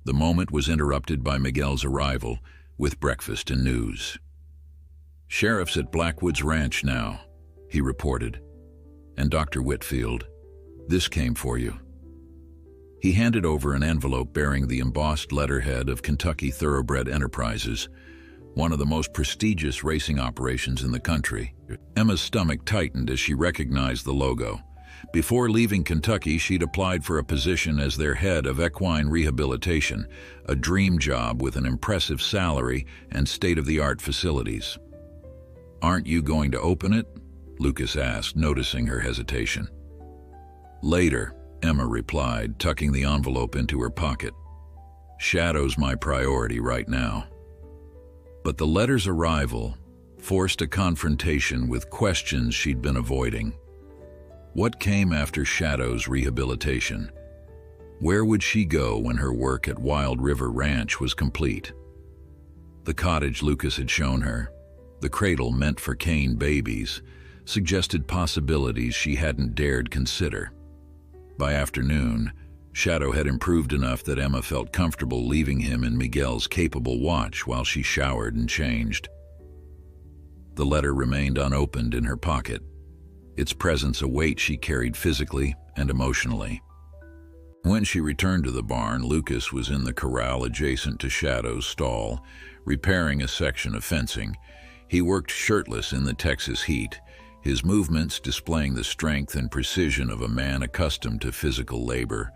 The moment was interrupted by Miguel's arrival, with breakfast and news. Sheriff's at Blackwood's ranch now, he reported. And Dr. Whitfield, this came for you. He handed over an envelope bearing the embossed letterhead of Kentucky Thoroughbred Enterprises, one of the most prestigious racing operations in the country. Emma's stomach tightened as she recognized the logo. Before leaving Kentucky, she'd applied for a position as their head of equine rehabilitation, a dream job with an impressive salary and state-of-the-art facilities. Aren't you going to open it? Lucas asked, noticing her hesitation. Later, Emma replied, tucking the envelope into her pocket. Shadow's my priority right now. But the letter's arrival forced a confrontation with questions she'd been avoiding. What came after Shadow's rehabilitation? Where would she go when her work at Wild River Ranch was complete? The cottage Lucas had shown her, the cradle meant for cane babies, suggested possibilities she hadn't dared consider. By afternoon, Shadow had improved enough that Emma felt comfortable leaving him in Miguel's capable watch while she showered and changed. The letter remained unopened in her pocket, its presence a weight she carried physically and emotionally. When she returned to the barn, Lucas was in the corral adjacent to Shadow's stall, repairing a section of fencing. He worked shirtless in the Texas heat, his movements displaying the strength and precision of a man accustomed to physical labor.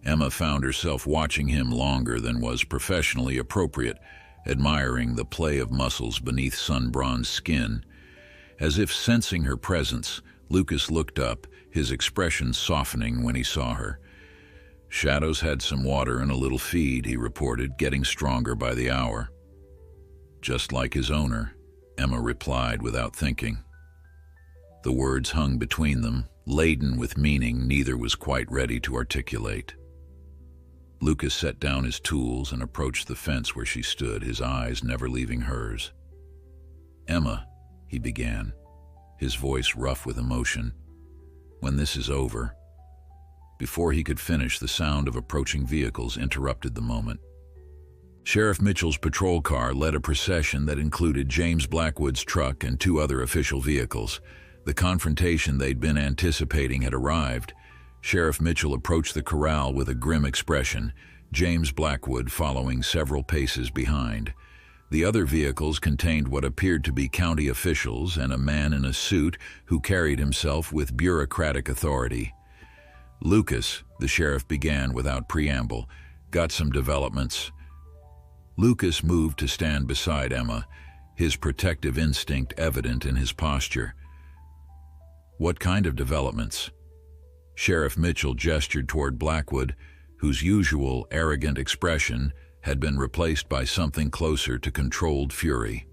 Emma found herself watching him longer than was professionally appropriate, admiring the play of muscles beneath sun-bronzed skin. As if sensing her presence, Lucas looked up, his expression softening when he saw her. Shadow's had some water and a little feed, he reported, getting stronger by the hour. Just like his owner, Emma replied without thinking. The words hung between them, laden with meaning neither was quite ready to articulate. Lucas set down his tools and approached the fence where she stood, his eyes never leaving hers. Emma, he began, his voice rough with emotion, when this is over, Before he could finish, the sound of approaching vehicles interrupted the moment. Sheriff Mitchell's patrol car led a procession that included James Blackwood's truck and 2 other official vehicles. The confrontation they'd been anticipating had arrived. Sheriff Mitchell approached the corral with a grim expression, James Blackwood following several paces behind. The other vehicles contained what appeared to be county officials and a man in a suit who carried himself with bureaucratic authority. "Lucas," the sheriff began without preamble, "got some developments." Lucas moved to stand beside Emma, his protective instinct evident in his posture. "What kind of developments?" Sheriff Mitchell gestured toward Blackwood, whose usual arrogant expression had been replaced by something closer to controlled fury.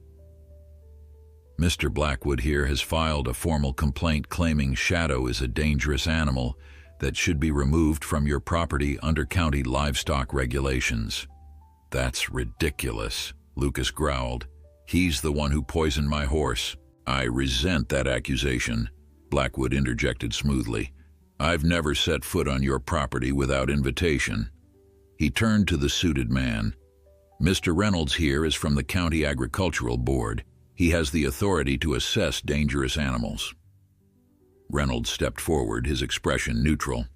"Mr. Blackwood here has filed a formal complaint claiming Shadow is a dangerous animal that should be removed from your property under county livestock regulations." "That's ridiculous," Lucas growled. "He's the one who poisoned my horse." "I resent that accusation," Blackwood interjected smoothly. "I've never set foot on your property without invitation." He turned to the suited man. "Mr. Reynolds here is from the County Agricultural Board. He has the authority to assess dangerous animals." Reynolds stepped forward, his expression neutral.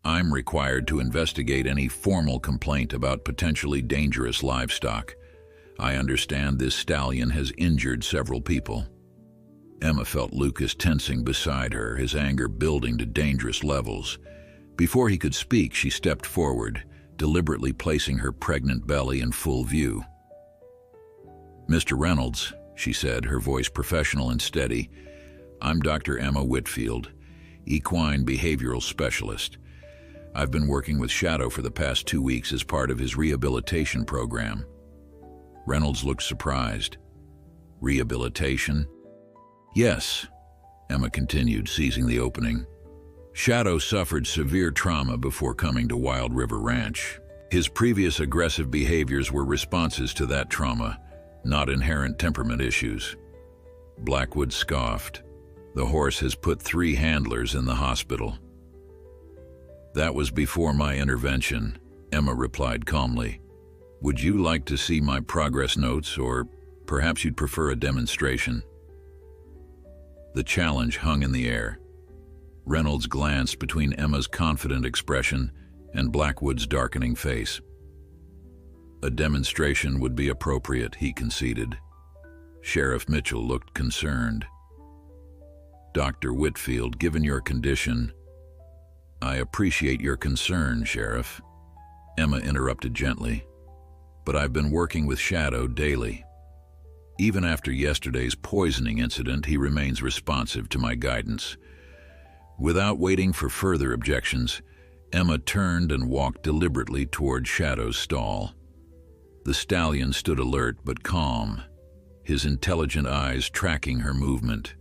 "I'm required to investigate any formal complaint about potentially dangerous livestock. I understand this stallion has injured several people." Emma felt Lucas tensing beside her, his anger building to dangerous levels. Before he could speak, she stepped forward, deliberately placing her pregnant belly in full view. "Mr. Reynolds," she said, her voice professional and steady, "I'm Dr. Emma Whitfield, equine behavioral specialist. I've been working with Shadow for the past 2 weeks as part of his rehabilitation program." Reynolds looked surprised. "Rehabilitation?" "Yes," Emma continued, seizing the opening. "Shadow suffered severe trauma before coming to Wild River Ranch. His previous aggressive behaviors were responses to that trauma, not inherent temperament issues." Blackwood scoffed. "The horse has put 3 handlers in the hospital." "That was before my intervention," Emma replied calmly. "Would you like to see my progress notes, or perhaps you'd prefer a demonstration?" The challenge hung in the air. Reynolds glanced between Emma's confident expression and Blackwood's darkening face. "A demonstration would be appropriate," he conceded. Sheriff Mitchell looked concerned. "Dr. Whitfield, given your condition—" "I appreciate your concern, Sheriff," Emma interrupted gently, "but I've been working with Shadow daily. Even after yesterday's poisoning incident, he remains responsive to my guidance." Without waiting for further objections, Emma turned and walked deliberately toward Shadow's stall. The stallion stood alert but calm, his intelligent eyes tracking her movement.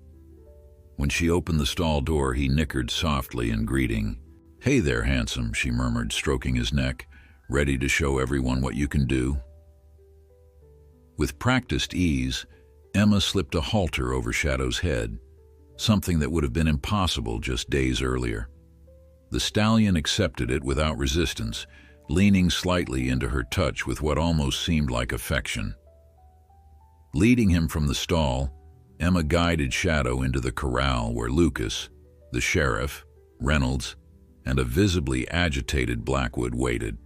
When she opened the stall door, he nickered softly in greeting. "Hey there, handsome," she murmured, stroking his neck. "Ready to show everyone what you can do?" With practiced ease, Emma slipped a halter over Shadow's head, something that would have been impossible just days earlier. The stallion accepted it without resistance, leaning slightly into her touch with what almost seemed like affection. Leading him from the stall, Emma guided Shadow into the corral where Lucas, the sheriff, Reynolds, and a visibly agitated Blackwood waited.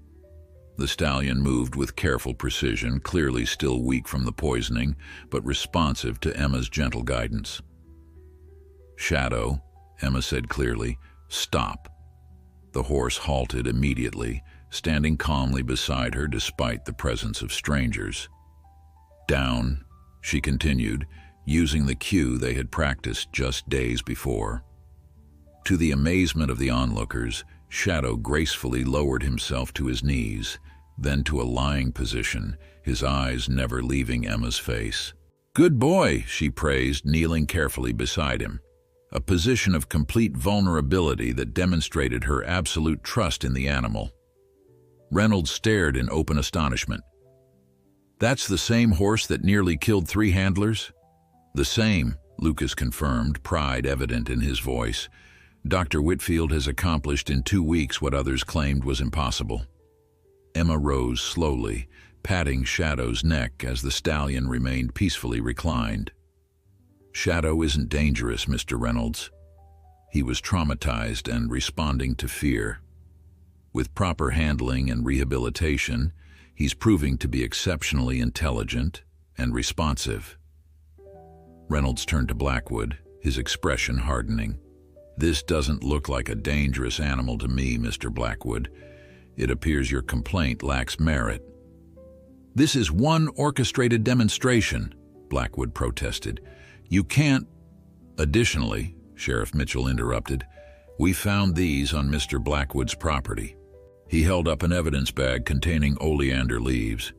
The stallion moved with careful precision, clearly still weak from the poisoning, but responsive to Emma's gentle guidance. "Shadow," Emma said clearly, "stop." The horse halted immediately, standing calmly beside her despite the presence of strangers. "Down," she continued, using the cue they had practiced just days before. To the amazement of the onlookers, Shadow gracefully lowered himself to his knees, then to a lying position, his eyes never leaving Emma's face. "Good boy," she praised, kneeling carefully beside him, a position of complete vulnerability that demonstrated her absolute trust in the animal. Reynolds stared in open astonishment. "That's the same horse that nearly killed 3 handlers?" "The same," Lucas confirmed, pride evident in his voice. Dr. Whitfield has accomplished in 2 weeks what others claimed was impossible. Emma rose slowly, patting Shadow's neck as the stallion remained peacefully reclined. Shadow isn't dangerous, Mr. Reynolds. He was traumatized and responding to fear. With proper handling and rehabilitation, he's proving to be exceptionally intelligent and responsive. Reynolds turned to Blackwood, his expression hardening. This doesn't look like a dangerous animal to me, Mr. Blackwood. It appears your complaint lacks merit. This is one orchestrated demonstration, Blackwood protested. You can't... Additionally, Sheriff Mitchell interrupted, we found these on Mr. Blackwood's property. He held up an evidence bag containing oleander leaves.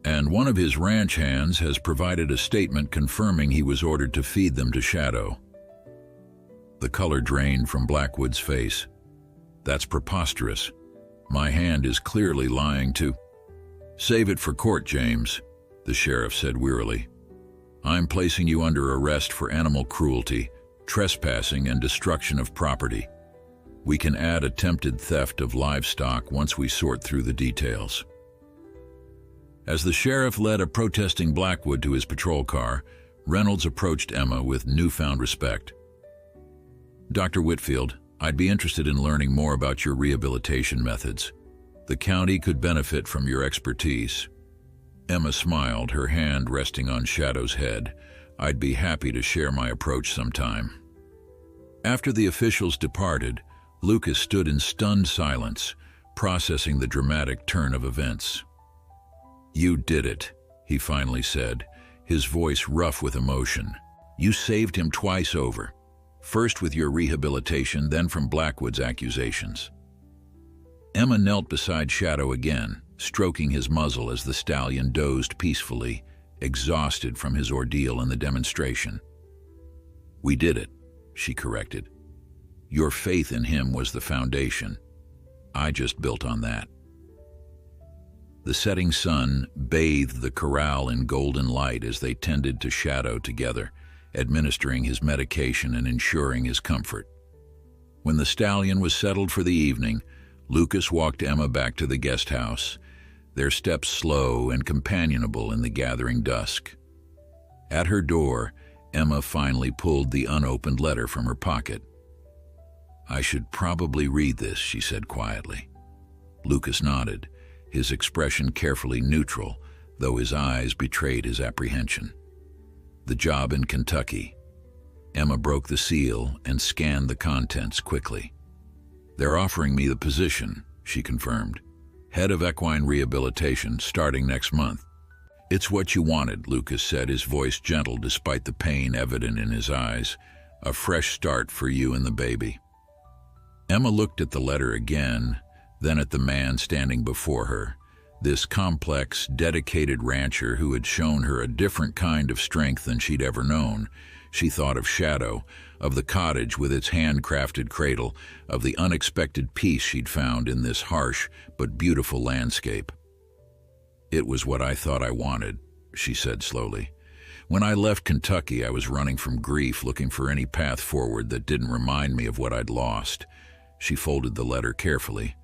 And one of his ranch hands has provided a statement confirming he was ordered to feed them to Shadow. The color drained from Blackwood's face. That's preposterous. My hand is clearly lying to... Save it for court, James, the sheriff said wearily. I'm placing you under arrest for animal cruelty, trespassing, and destruction of property. We can add attempted theft of livestock once we sort through the details. As the sheriff led a protesting Blackwood to his patrol car, Reynolds approached Emma with newfound respect. Dr. Whitfield, I'd be interested in learning more about your rehabilitation methods. The county could benefit from your expertise. Emma smiled, her hand resting on Shadow's head. I'd be happy to share my approach sometime. After the officials departed, Lucas stood in stunned silence, processing the dramatic turn of events. You did it, he finally said, his voice rough with emotion. You saved him twice over. First with your rehabilitation, then from Blackwood's accusations. Emma knelt beside Shadow again, stroking his muzzle as the stallion dozed peacefully, exhausted from his ordeal in the demonstration. We did it, she corrected. Your faith in him was the foundation. I just built on that. The setting sun bathed the corral in golden light as they tended to Shadow together, administering his medication and ensuring his comfort. When the stallion was settled for the evening, Lucas walked Emma back to the guest house, their steps slow and companionable in the gathering dusk. At her door, Emma finally pulled the unopened letter from her pocket. I should probably read this, she said quietly. Lucas nodded, his expression carefully neutral, though his eyes betrayed his apprehension. The job in Kentucky. Emma broke the seal and scanned the contents quickly. They're offering me the position, she confirmed. Head of equine rehabilitation, starting next month. It's what you wanted, Lucas said, his voice gentle despite the pain evident in his eyes. A fresh start for you and the baby. Emma looked at the letter again, then at the man standing before her, this complex, dedicated rancher who had shown her a different kind of strength than she'd ever known. She thought of Shadow, of the cottage with its handcrafted cradle, of the unexpected peace she'd found in this harsh but beautiful landscape. It was what I thought I wanted, she said slowly. When I left Kentucky, I was running from grief, looking for any path forward that didn't remind me of what I'd lost. She folded the letter carefully.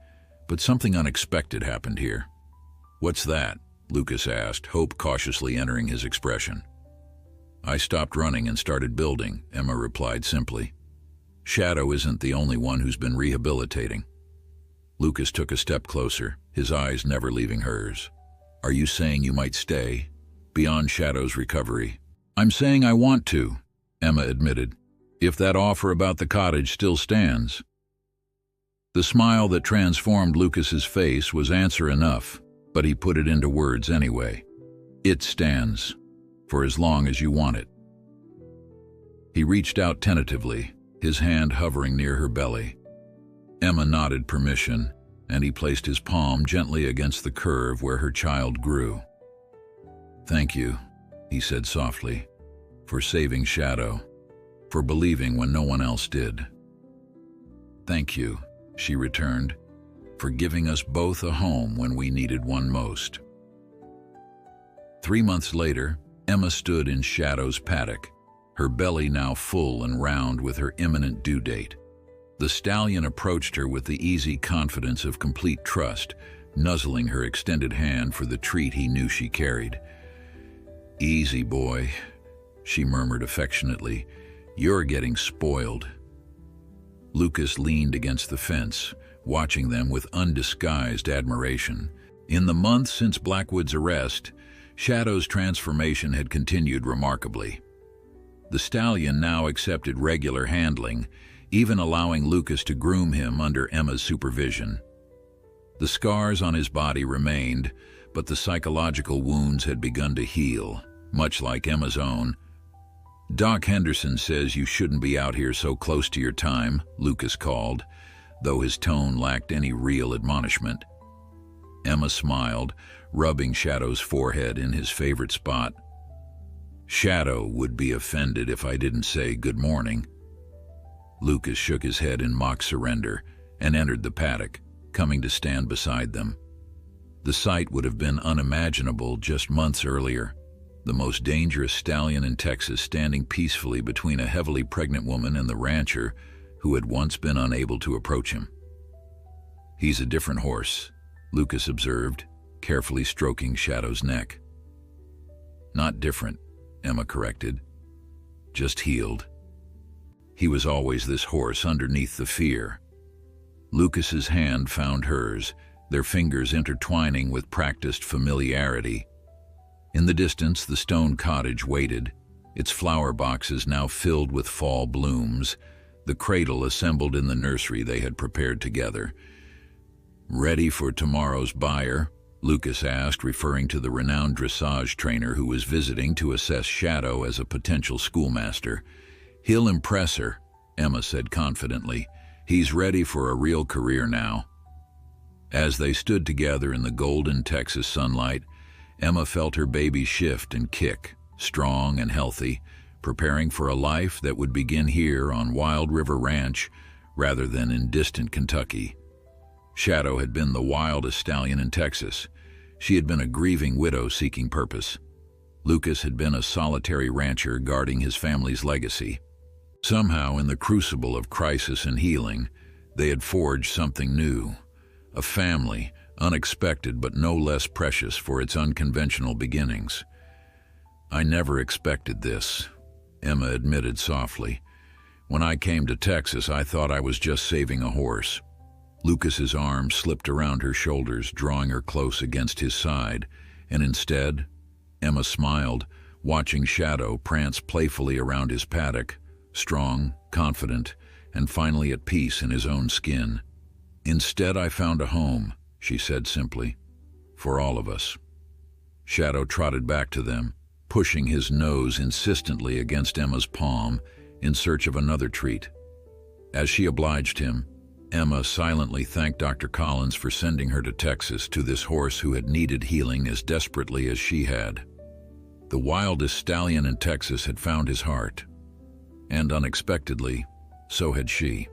But something unexpected happened here. What's that? Lucas asked, hope cautiously entering his expression. I stopped running and started building, Emma replied simply. Shadow isn't the only one who's been rehabilitating. Lucas took a step closer, his eyes never leaving hers. Are you saying you might stay, beyond Shadow's recovery? I'm saying I want to, Emma admitted, if that offer about the cottage still stands. The smile that transformed Lucas's face was answer enough, but he put it into words anyway. It stands. For as long as you want it. He reached out tentatively, his hand hovering near her belly. Emma nodded permission, and he placed his palm gently against the curve where her child grew. Thank you, he said softly, for saving Shadow, for believing when no one else did. Thank you, she returned, for giving us both a home when we needed one most. 3 months later, Emma stood in Shadow's paddock, her belly now full and round with her imminent due date. The stallion approached her with the easy confidence of complete trust, nuzzling her extended hand for the treat he knew she carried. "Easy, boy," she murmured affectionately. "You're getting spoiled." Lucas leaned against the fence, watching them with undisguised admiration. In the months since Blackwood's arrest, Shadow's transformation had continued remarkably. The stallion now accepted regular handling, even allowing Lucas to groom him under Emma's supervision. The scars on his body remained, but the psychological wounds had begun to heal, much like Emma's own. "Doc Henderson says you shouldn't be out here so close to your time," Lucas called, though his tone lacked any real admonishment. Emma smiled, rubbing Shadow's forehead in his favorite spot. "Shadow would be offended if I didn't say good morning." Lucas shook his head in mock surrender and entered the paddock, coming to stand beside them. The sight would have been unimaginable just months earlier. The most dangerous stallion in Texas standing peacefully between a heavily pregnant woman and the rancher who had once been unable to approach him. "He's a different horse," Lucas observed, carefully stroking Shadow's neck. "Not different," Emma corrected. "Just healed. He was always this horse underneath the fear." Lucas's hand found hers, their fingers intertwining with practiced familiarity. In the distance, the stone cottage waited, its flower boxes now filled with fall blooms, the cradle assembled in the nursery they had prepared together. "Ready for tomorrow's buyer?" Lucas asked, referring to the renowned dressage trainer who was visiting to assess Shadow as a potential schoolmaster. "He'll impress her," Emma said confidently. "He's ready for a real career now." As they stood together in the golden Texas sunlight, Emma felt her baby shift and kick, strong and healthy, preparing for a life that would begin here on Wild River Ranch rather than in distant Kentucky. Shadow had been the wildest stallion in Texas. She had been a grieving widow seeking purpose. Lucas had been a solitary rancher guarding his family's legacy. Somehow, in the crucible of crisis and healing, they had forged something new. A family, unexpected but no less precious for its unconventional beginnings. "I never expected this," Emma admitted softly. "When I came to Texas, I thought I was just saving a horse." Lucas's arm slipped around her shoulders, drawing her close against his side, and instead, Emma smiled, watching Shadow prance playfully around his paddock, strong, confident, and finally at peace in his own skin. "Instead, I found a home," she said simply, "for all of us." Shadow trotted back to them, pushing his nose insistently against Emma's palm in search of another treat. As she obliged him, Emma silently thanked Dr. Collins for sending her to Texas to this horse who had needed healing as desperately as she had. The wildest stallion in Texas had found his heart, and unexpectedly, so had she.